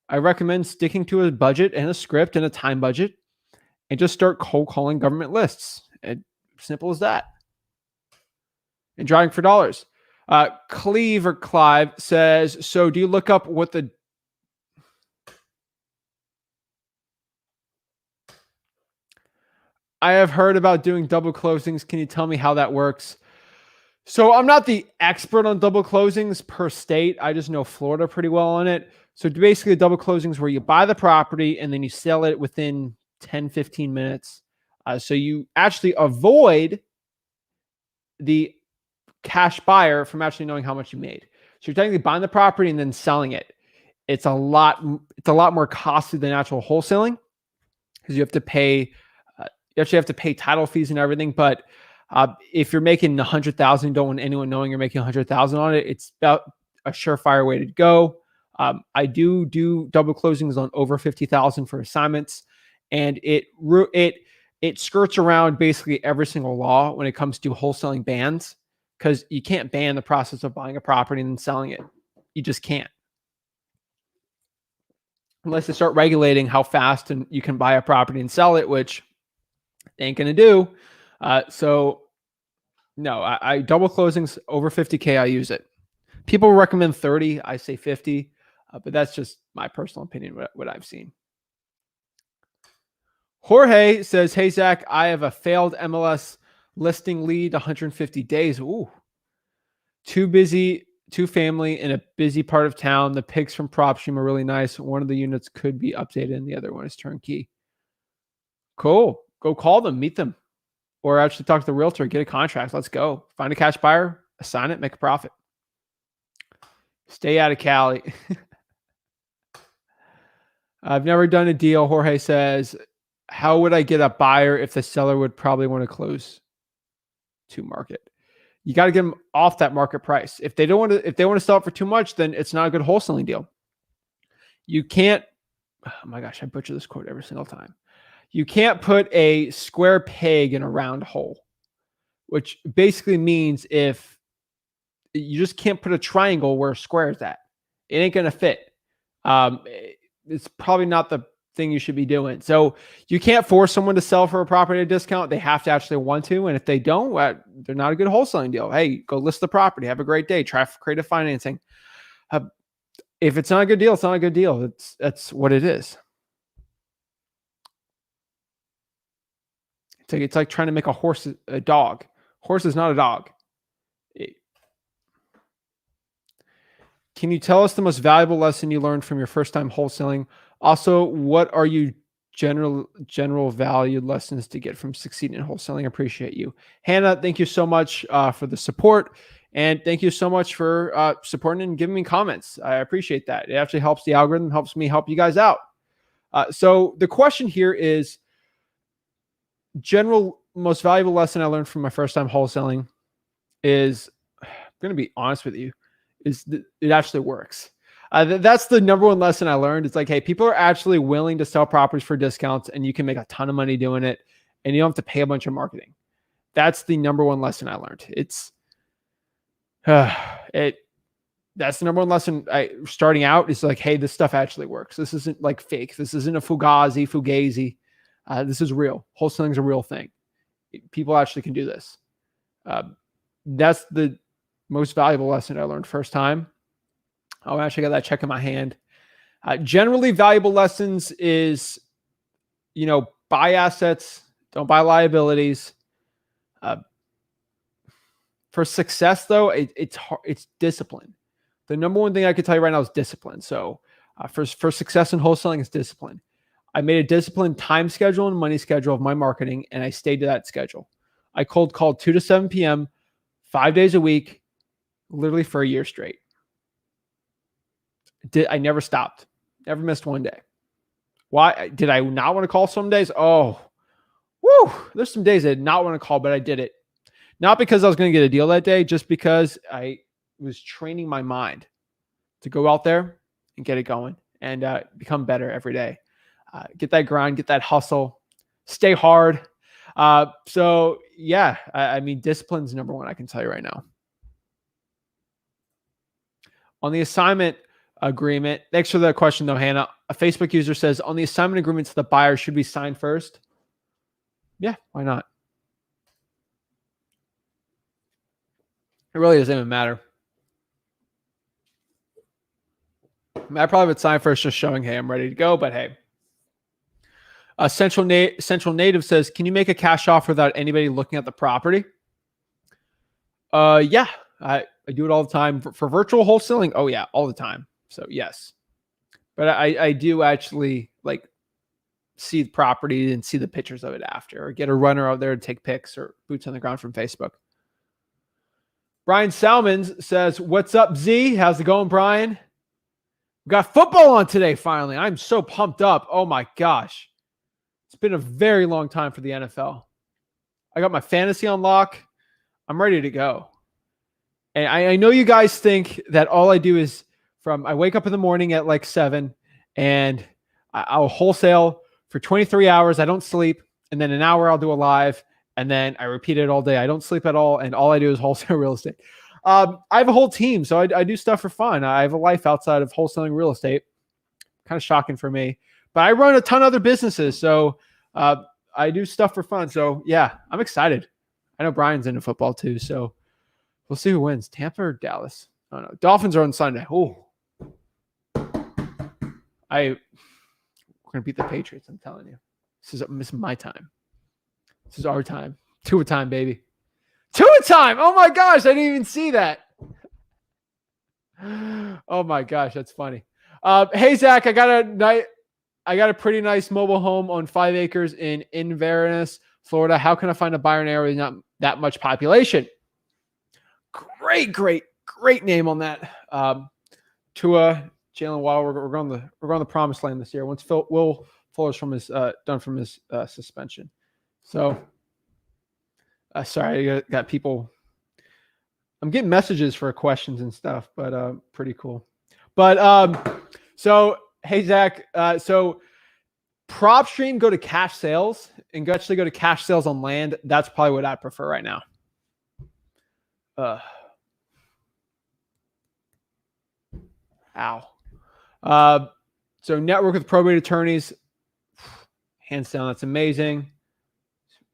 I recommend sticking to a budget and a script and a time budget and just start cold calling government lists. Simple as that. And drawing for dollars. Clive says, so do you look up what the I have heard about doing double closings. Can you tell me how that works? So I'm not the expert on double closings per state. I just know Florida pretty well on it. So basically double closings where you buy the property and then you sell it within 10, 15 minutes. So you actually avoid the cash buyer from actually knowing how much you made. So you're technically buying the property and then selling it. It's a lot more costly than actual wholesaling because you have to pay. You actually have to pay title fees and everything. But if you're making 100,000, you don't want anyone knowing you're making 100,000 on it. It's about a surefire way to go. I do double closings on over 50,000 for assignments, and it skirts around basically every single law when it comes to wholesaling bans, because you can't ban the process of buying a property and then selling it. You just can't. Unless they start regulating how fast and you can buy a property and sell it, which they ain't going to do. So no, I double closings over 50K. I use it. People recommend 30. I say 50, but that's just my personal opinion, what I've seen. Jorge says, hey, Zach, I have a failed MLS listing lead, 150 days. Ooh, too busy, two family in a busy part of town. The pics from PropStream are really nice. One of the units could be updated and the other one is turnkey. Cool. Go call them, meet them, or actually talk to the realtor, get a contract. Let's go. Find a cash buyer, assign it, make a profit. Stay out of Cali. I've never done a deal. Jorge says, how would I get a buyer if the seller would probably want to close to market? You got to get them off that market price. If they want to sell it for too much, then it's not a good wholesaling deal. You can't, oh my gosh, I butcher this quote every single time. You can't put a square peg in a round hole, which basically means if you just can't put a triangle where a square is at, it ain't going to fit. It's probably not the thing you should be doing. So you can't force someone to sell for a property at a discount. They have to actually want to. And if they don't, they're not a good wholesaling deal. Hey, go list the property. Have a great day. Try creative financing. If it's not a good deal, it's not a good deal. That's what it is. It's like trying to make a horse a dog. Horse is not a dog. Can you tell us the most valuable lesson you learned from your first time wholesaling? Also, what are you general valued lessons to get from succeeding in wholesaling? I appreciate you. Hannah, thank you so much for the support. And thank you so much for supporting and giving me comments. I appreciate that. It actually helps the algorithm, helps me help you guys out. So the question here is, general most valuable lesson I learned from my first time wholesaling is, I'm going to be honest with you, is that it actually works. That's the number one lesson I learned. It's like, hey, people are actually willing to sell properties for discounts, and you can make a ton of money doing it, and you don't have to pay a bunch of marketing. That's the number one lesson I learned. That's the number one lesson starting out is like, hey, this stuff actually works. This isn't like fake. This isn't a fugazi. This is real. Wholesaling is a real thing. People actually can do this. That's the most valuable lesson I learned first time. Oh, I actually got that check in my hand. Generally valuable lessons is, buy assets, don't buy liabilities. For success though, it's discipline. The number one thing I could tell you right now is discipline. So for success in wholesaling is discipline. I made a disciplined time schedule and money schedule of my marketing, and I stayed to that schedule. I cold called 2 to 7 p.m., 5 days a week, literally for a year straight. I never stopped, never missed one day. Why did I not want to call some days? Oh, there's some days I did not want to call, but I did it. Not because I was going to get a deal that day, just because I was training my mind to go out there and get it going and become better every day. Get that grind, get that hustle, stay hard. So yeah, I mean, discipline's number one, I can tell you right now. On the assignment agreement, thanks for that question though, Hannah. A Facebook user says, on the assignment agreements, the buyer should be signed first. Yeah, why not? It really doesn't even matter. I probably would sign first, just showing, hey, I'm ready to go. But hey, Central Native says, can you make a cash offer without anybody looking at the property? Yeah, I do it all the time for virtual wholesaling. Oh yeah, all the time. So yes, but I do actually like see the property and see the pictures of it after, or get a runner out there to take pics or boots on the ground from Facebook. Brian Salmons says, what's up, Z? How's it going, Brian? We got football on today, finally. I'm so pumped up. Oh my gosh. It's been a very long time for the NFL. I got my fantasy on lock. I'm ready to go. And I know you guys think that all I do is I wake up in the morning at like 7 and I'll wholesale for 23 hours. I don't sleep. And then an hour I'll do a live. And then I repeat it all day. I don't sleep at all. And all I do is wholesale real estate. I have a whole team. So I do stuff for fun. I have a life outside of wholesaling real estate. Kind of shocking for me. But I run a ton of other businesses. So I do stuff for fun. So yeah, I'm excited. I know Brian's into football too. So we'll see who wins. Tampa or Dallas? I don't know. Dolphins are on Sunday. Oh, we're going to beat the Patriots. I'm telling you. This is my time. This is our time. Tua time, baby. Tua time. Oh my gosh. I didn't even see that. Oh my gosh. That's funny. Hey, Zach, I got a pretty nice mobile home on 5 acres in Inverness, Florida. How can I find a buyer in an area with not that much population? Great name on that. Tua, Jalen Waddle. We're going the promised land this year once Will Fuller's done from his suspension. So, sorry, I got people. I'm getting messages for questions and stuff, but pretty cool. But so hey Zach, so PropStream, go to cash sales and actually go to cash sales on land. That's probably what I prefer right now. So network with probate attorneys, hands down, that's amazing.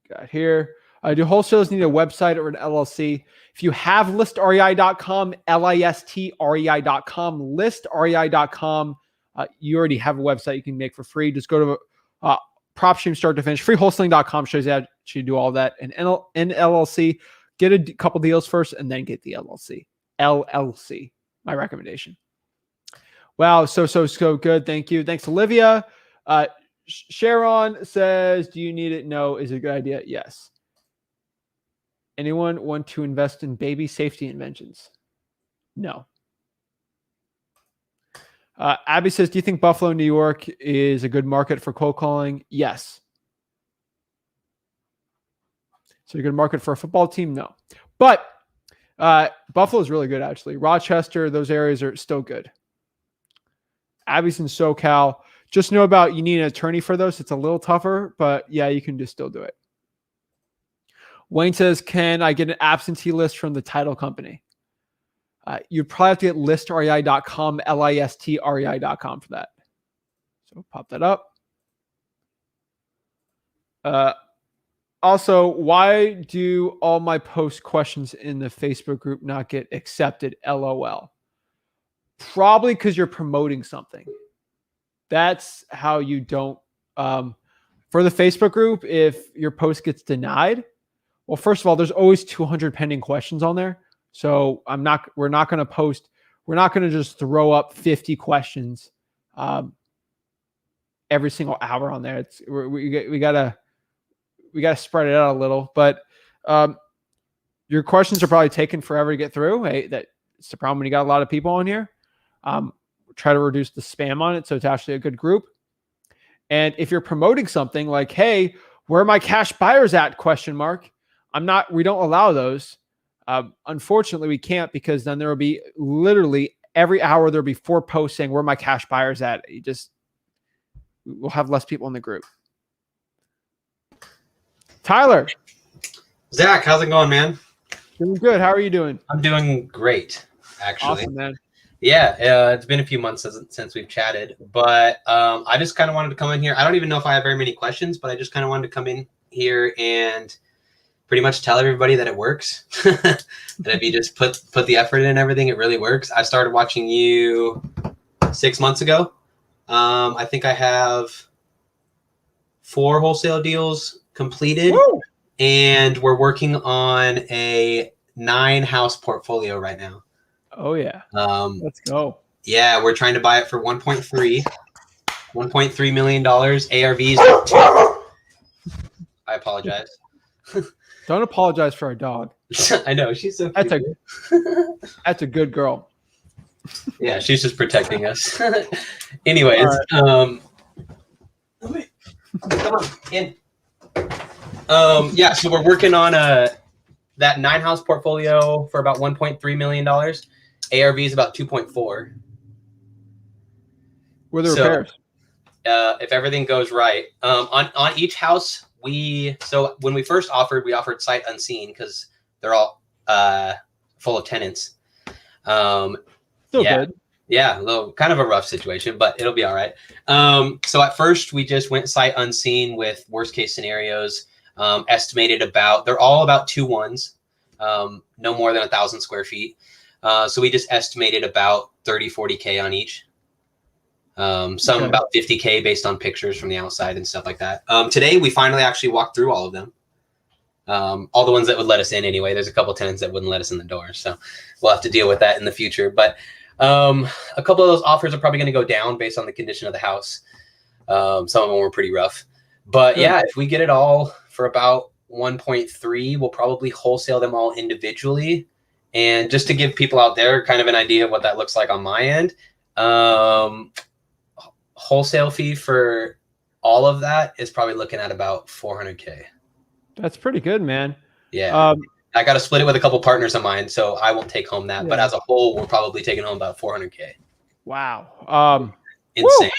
Got here. Do wholesalers need a website or an LLC? If you have listrei.com, listrei.com, listrei.com, you already have a website you can make for free. Just go to PropStream start to finish. Freewholesaling.com shows you how to do all that. And LLC, get a couple deals first and then get the LLC. LLC, my recommendation. Wow, so good. Thank you. Thanks, Olivia. Sharon says, "Do you need it? No. Is it a good idea? Yes." Anyone want to invest in baby safety inventions? No. Abby says, "Do you think Buffalo, New York, is a good market for cold calling?" Yes. So a good market for a football team? No. But Buffalo is really good, actually. Rochester, those areas are still good. Abby's in SoCal. Just know about you need an attorney for those. It's a little tougher, but yeah, you can just still do it. Wayne says, "Can I get an absentee list from the title company?" You'd probably have to get listrei.com, listrei.com for that. So pop that up. Also, why do all my post questions in the Facebook group not get accepted? LOL. Probably because you're promoting something. That's how you don't. For the Facebook group, if your post gets denied, well, first of all, there's always 200 pending questions on there. So we're not going to post. We're not going to just throw up 50 questions every single hour on there. We gotta spread it out a little. But your questions are probably taking forever to get through. Hey, that's the problem when you got a lot of people on here. Try to reduce the spam on it so it's actually a good group. And if you're promoting something like, "Hey, where are my cash buyers at?" ? We don't allow those. Unfortunately, we can't, because then there will be literally every hour there'll be 4 posts saying, "Where are my cash buyers at?" We'll have less people in the group. Tyler. Zach, how's it going, man? Doing good. How are you doing? I'm doing great, actually. Awesome, man. Yeah, it's been a few months since we've chatted, but I just kind of wanted to come in here. I don't even know if I have very many questions, but I just kind of wanted to come in here and pretty much tell everybody that it works. That if you just put the effort in and everything, it really works. I started watching you 6 months ago. I think I have 4 wholesale deals completed. Woo! And we're working on a 9-house portfolio right now. Oh yeah. Let's go. Yeah, we're trying to buy it for $1.3 million. ARVs. I apologize. Don't apologize for our dog. I know, she's so cute. That's a good girl. Yeah, she's just protecting us. Anyways, come on in. Yeah, so we're working on that 9-house portfolio for about $1.3 million. ARV is about 2.4. Were the repairs? If everything goes right, on each house, so when we first offered, we offered sight unseen because they're all full of tenants. Still good. Yeah, a little kind of a rough situation, but it'll be all right. So at first we just went sight unseen with worst case scenarios. Estimated they're all about 2-1s, no more than 1,000 square feet. So we just estimated about 30-40K on each. Some about 50K based on pictures from the outside and stuff like that. Today we finally actually walked through all of them. All the ones that would let us in anyway. There's a couple tenants that wouldn't let us in the door, so we'll have to deal with that in the future. But a couple of those offers are probably going to go down based on the condition of the house. Some of them were pretty rough, but yeah, if we get it all for about 1.3, we'll probably wholesale them all individually. And just to give people out there kind of an idea of what that looks like on my end, wholesale fee for all of that is probably looking at about 400K. That's pretty good, man. Yeah. I got to split it with a couple partners of mine, so I won't take home that. Yeah. But as a whole, we're probably taking home about 400K. Wow. Insane. Woo!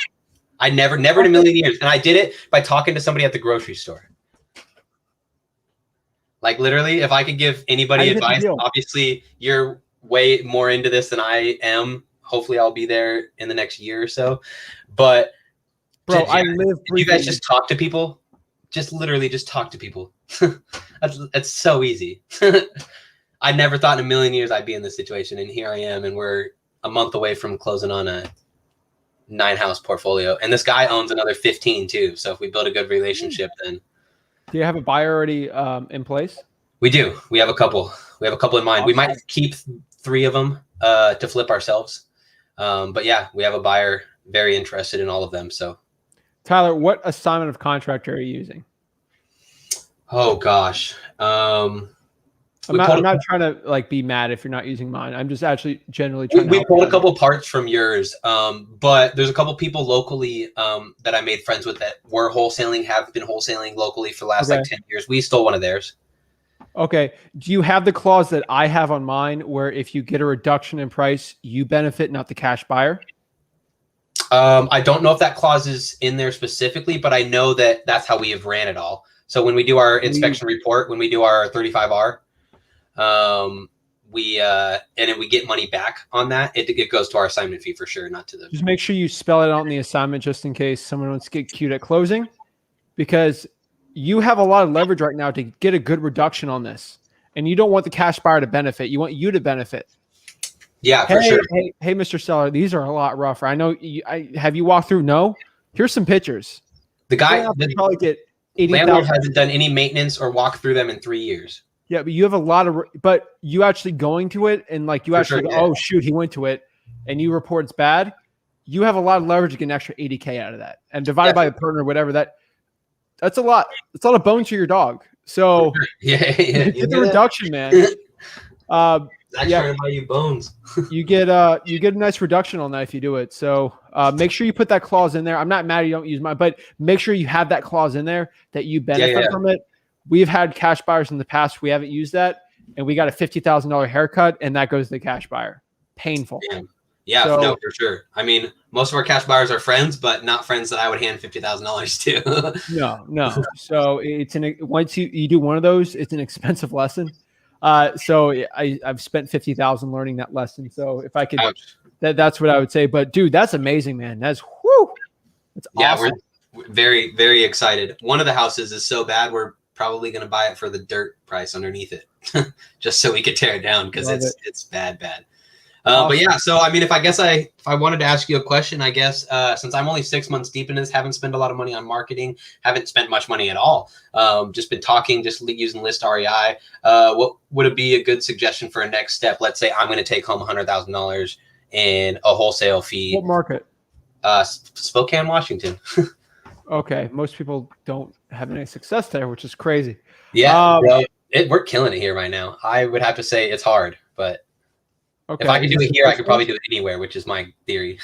I never in a million years. And I did it by talking to somebody at the grocery store. Like literally, if I could give anybody advice, obviously you're way more into this than I am. Hopefully I'll be there in the next year or so. But bro, you guys just talk to people. Just literally just talk to people. That's so easy. I never thought in a million years I'd be in this situation. And here I am. And we're a month away from closing on a 9-house portfolio. And this guy owns another 15 too. So if we build a good relationship, then. Do you have a buyer already in place? We do. We have a couple. We have a couple in mind. Awesome. We might keep 3 of them to flip ourselves. But yeah, we have a buyer very interested in all of them. So, Tyler, what assignment of contract are you using? oh gosh. I'm not trying to like be mad if you're not using mine. I'm just actually generally trying to we help pulled you a out. couple parts from yours, but there's a couple people locally that I made friends with that were wholesaling, have been wholesaling locally for the last like 10 years. We stole one of theirs. Okay. Do you have the clause that I have on mine where if you get a reduction in price, you benefit, not the cash buyer? I don't know if that clause is in there specifically, but I know that that's how we have ran it all. So when we do our inspection report, when we do our 35R, and then we get money back on that. It goes to our assignment fee for sure, not to the. Just make sure you spell it out in the assignment just in case someone wants to get cute at closing, because you have a lot of leverage right now to get a good reduction on this, and you don't want the cash buyer to benefit. You want you to benefit. Yeah, for sure. Hey, Mr. Seller, these are a lot rougher. I know. Have you walked through? No. Here's some pictures. The guy probably get 80,000. Landlord hasn't done any maintenance or walked through them in 3 years. Yeah, but you have a lot of, but you actually going to it and like you For actually sure, go, yeah. oh shoot, he went to it, and you report it's bad. You have a lot of leverage to get an extra 80K out of that, and divided by a partner, whatever that's a lot. It's a lot of bone to your dog. So yeah, get the reduction, man. Trying to buy you bones. you get a nice reduction on that if you do it. So make sure you put that clause in there. I'm not mad you don't use mine, but make sure you have that clause in there that you benefit from it. We've had cash buyers in the past. We haven't used that, and we got a $50,000 haircut, and that goes to the cash buyer. Painful. Damn. Yeah, So, no, for sure. I mean, most of our cash buyers are friends, but not friends that I would hand $50,000 to. No. So it's once you do one of those, it's an expensive lesson. So I've spent 50,000 learning that lesson. So if I could, that's what I would say. But dude, that's amazing, man. That's awesome. Yeah, we're very, very excited. One of the houses is so bad, we're probably going to buy it for the dirt price underneath it, just so we could tear it down because it's bad. Awesome. But yeah, so I mean, if I wanted to ask you a question, I guess since I'm only 6 months deep in this, haven't spent a lot of money on marketing, haven't spent much money at all, just been talking, just using List REI. What would it be a good suggestion for a next step? Let's say I'm going to take home $100,000 in a wholesale fee. What market? Spokane, Washington. Okay, most people don't have any success there, which is crazy. Yeah, we're killing it here right now. I would have to say it's hard, but if I could do it here, I could probably do it anywhere, which is my theory.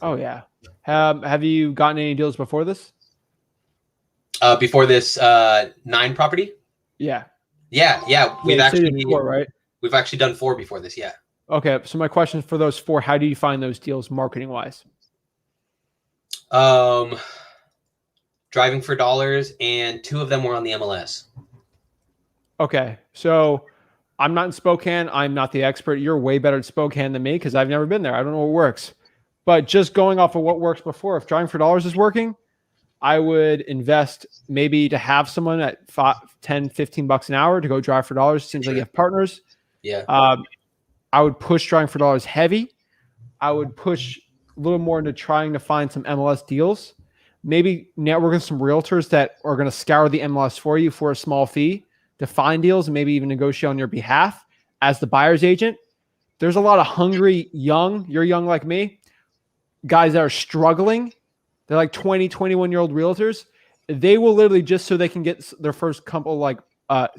Oh yeah. Have you gotten any deals before this? Before this 9 property? Yeah. We've actually 4, right? We've actually done 4 before this. Yeah. Okay, so my question for those 4: how do you find those deals marketing wise? Driving for dollars, and 2 of them were on the MLS. Okay, so I'm not in Spokane. I'm not the expert. You're way better at Spokane than me because I've never been there. I don't know what works. But just going off of what works before, if driving for dollars is working, I would invest maybe to have someone at $5, $10, $15 an hour to go drive for dollars. Seems like you have partners. Yeah. I would push driving for dollars heavy. I would push a little more into trying to find some MLS deals. Maybe network with some realtors that are going to scour the MLS for you for a small fee to find deals and maybe even negotiate on your behalf as the buyer's agent. There's a lot of hungry you're young like me, guys that are struggling. They're like 20, 21-year-old realtors. They will literally, just so they can get their first couple like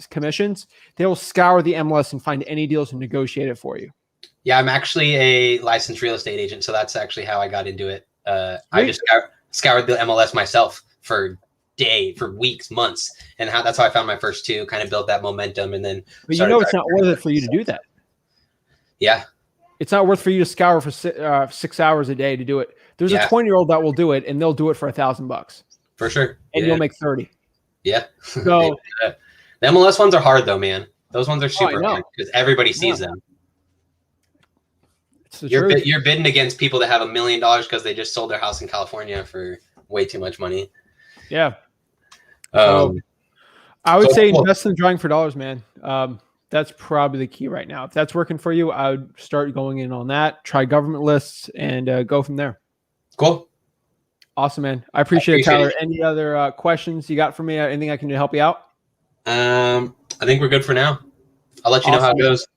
commissions, they will scour the MLS and find any deals and negotiate it for you. Yeah, I'm actually a licensed real estate agent, so that's actually how I got into it. I just scoured the MLS myself for weeks, months, and that's how I found my first 2. Kind of built that momentum, and then. But you know, it's not worth it for you to do that. Yeah, it's not worth for you to scour for 6 hours a day to do it. There's a 20-year-old that will do it, and they'll do it for $1,000 for sure, and you'll make 30. Yeah. So the MLS ones are hard though, man. Those ones are super hard because everybody sees them. You're bidding against people that have $1 million because they just sold their house in California for way too much money. Yeah. I would say invest in driving for dollars, man. That's probably the key right now. If that's working for you, I would start going in on that. Try government lists and go from there. Cool. Awesome, man. I appreciate it, Tyler. Any other questions you got for me? Anything I can do to help you out? I think we're good for now. I'll let you know how it goes.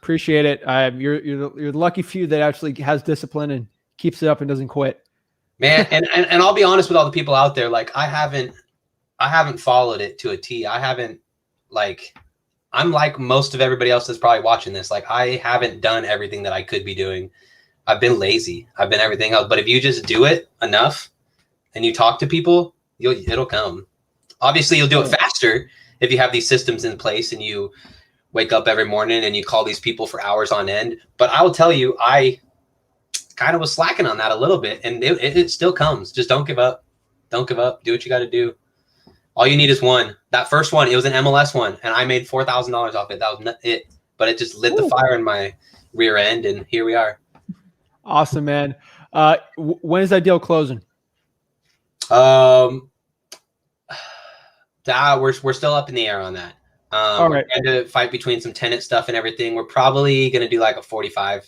Appreciate it. You're the lucky few that actually has discipline and keeps it up and doesn't quit. Man, and I'll be honest with all the people out there. Like I haven't followed it to a T. I'm like most of everybody else that's probably watching this. Like I haven't done everything that I could be doing. I've been lazy. I've been everything else. But if you just do it enough and you talk to people, it'll come. Obviously, you'll do it faster if you have these systems in place and you wake up every morning and you call these people for hours on end. But I will tell you, I kind of was slacking on that a little bit, and it still comes. Just don't give up. Don't give up. Do what you got to do. All you need is one. That first one, it was an MLS one, and I made $4,000 off it. That was not it, but it just lit the fire in my rear end, and here we are. Awesome, man. When is that deal closing? We're still up in the air on that. All right. We're trying to fight between some tenant stuff and everything. We're probably going to do like a 45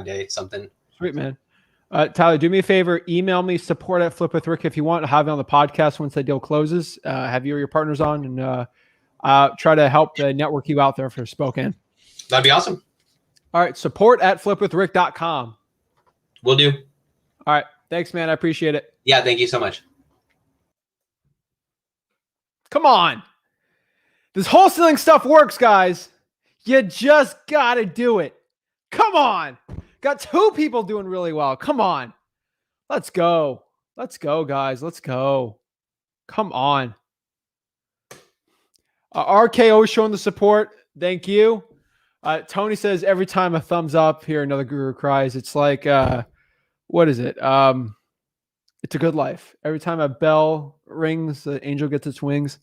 day something. Sweet, man. Tyler, do me a favor. Email me support@flipwithrick if you want. I'll have you on the podcast once that deal closes. Have you or your partners on, and try to help network you out there for Spokane. That'd be awesome. All right. Support@flipwithrick.com. Will do. All right. Thanks, man. I appreciate it. Yeah. Thank you so much. Come on. This wholesaling stuff works, guys. You just got to do it. Come on. Got 2 people doing really well. Come on. Let's go. Let's go, guys. Let's go. Come on. RKO showing the support. Thank you. Tony says, every time a thumbs up, here another guru cries. It's like, what is it? It's a good life. Every time a bell rings, the angel gets its wings.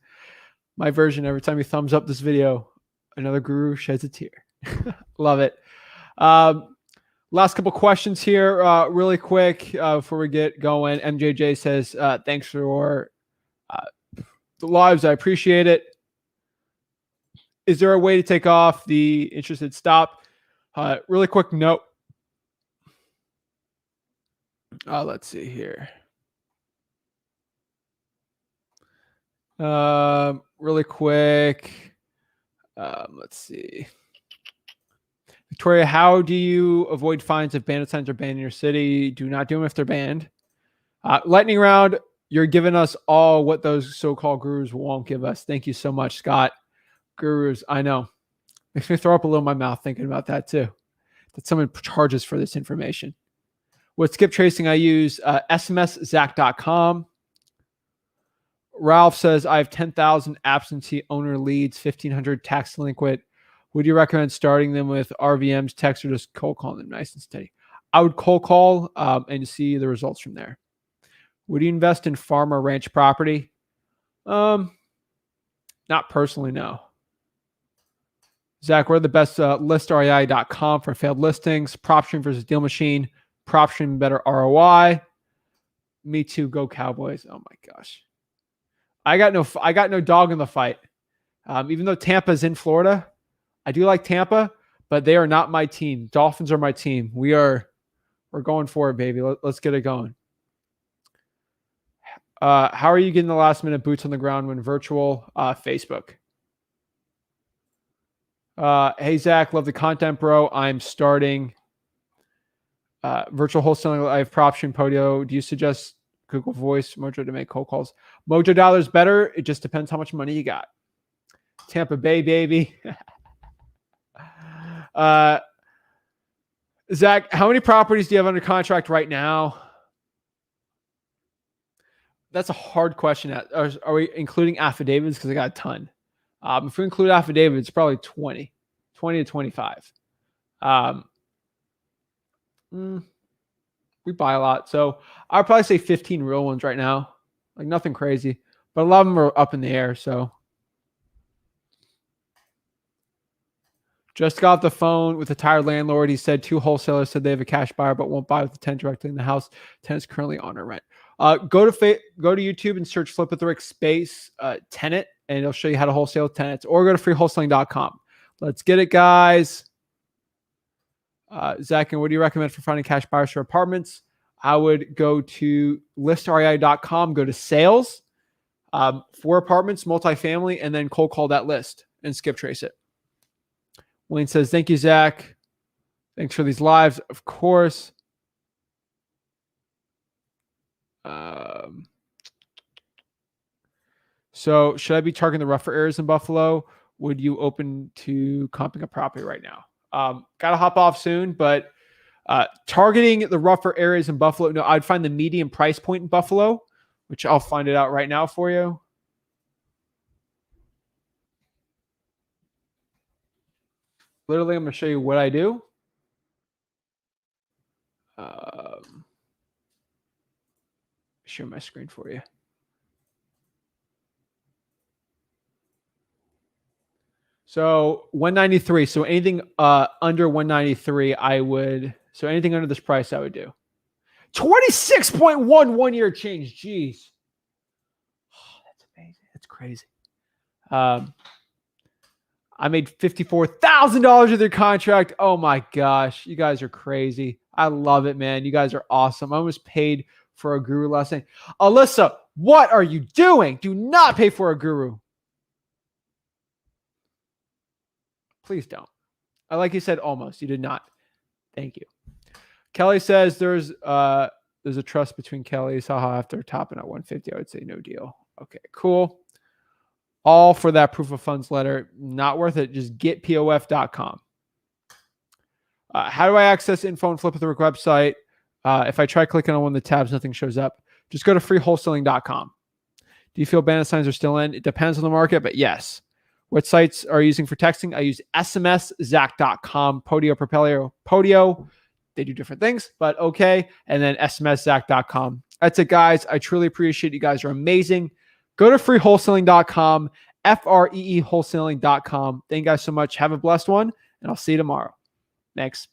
My version, every time you thumbs up this video, another guru sheds a tear. Love it. Last couple questions here, really quick, before we get going. MJJ says, thanks for the lives. I appreciate it. Is there a way to take off the interested stop? Really quick note. Let's see here. Really quick. Let's see. Victoria, how do you avoid fines if bandit signs are banned in your city? Do not do them if they're banned. Lightning round, you're giving us all what those so-called gurus won't give us. Thank you so much, Scott. Gurus, I know. Makes me throw up a little in my mouth thinking about that too. That someone charges for this information. With skip tracing, I use smszach.com. Ralph says, I have 10,000 absentee owner leads, 1,500 tax delinquent. Would you recommend starting them with RVMs, text, or just cold calling them nice and steady? I would cold call and see the results from there. Would you invest in farm or ranch property? Not personally, no. Zach, we're the best listrei.com for failed listings. PropStream versus Deal Machine. PropStream better ROI. Me too. Go Cowboys. Oh my gosh. I got no dog in the fight. Even though Tampa's in Florida, I do like Tampa, but they are not my team. Dolphins are my team. We're going for it, baby. Let's get it going. How are you getting the last minute boots on the ground when virtual? Facebook. Hey, Zach, love the content, bro. I'm starting virtual wholesaling. I have PropStream Podio. Do you suggest Google Voice, Mojo to make cold calls? Mojo Dollar's better. It just depends how much money you got. Tampa Bay, baby. Zach, how many properties do you have under contract right now? That's a hard question. Are we including affidavits? Because I got a ton. If we include affidavits, probably 20 to 25. We buy a lot. So I'd probably say 15 real ones right now. Like nothing crazy, but a lot of them are up in the air. So just got off the phone with a tired landlord. He said 2 wholesalers said they have a cash buyer, but won't buy with the tenant directly in the house. Tenant's currently on a rent. Go to YouTube and search Flip with Rick space tenant, and it'll show you how to wholesale with tenants, or go to freewholesaling.com. Let's get it, guys. Zach, and what do you recommend for finding cash buyers for apartments? I would go to listrei.com, go to sales for apartments, multifamily, and then cold call that list and skip trace it. Wayne says, thank you, Zach. Thanks for these lives, of course. So should I be targeting the rougher areas in Buffalo? Would you open to comping a property right now? Got to hop off soon, but targeting the rougher areas in Buffalo, no, I'd find the median price point in Buffalo, which I'll find it out right now for you. Literally, I'm going to show you what I do. Share my screen for you. So 193. So anything under 193, I would. So anything under this price, I would do. 26.1 1-year change. Jeez. Oh, that's amazing. That's crazy. I made $54,000 with their contract. Oh my gosh. You guys are crazy. I love it, man. You guys are awesome. I almost paid for a guru lesson. Alyssa, what are you doing? Do not pay for a guru. Please don't. Like you said, almost. You did not. Thank you. Kelly says there's a trust between Kellys. Haha, after topping at 150, I would say no deal. Okay, cool. All for that proof of funds letter. Not worth it. Just getpof.com. How do I access info and flip with the website? If I try clicking on one of the tabs, nothing shows up. Just go to freewholesaling.com. Do you feel bandit signs are still in? It depends on the market, but yes. What sites are you using for texting? I use smszach.com, Podio, Propelio, Podio. They do different things, but okay. And then smszach.com. That's it, guys. I truly appreciate you guys are amazing. Go to freewholesaling.com, FREE wholesaling.com. Thank you guys so much. Have a blessed one, and I'll see you tomorrow. Thanks.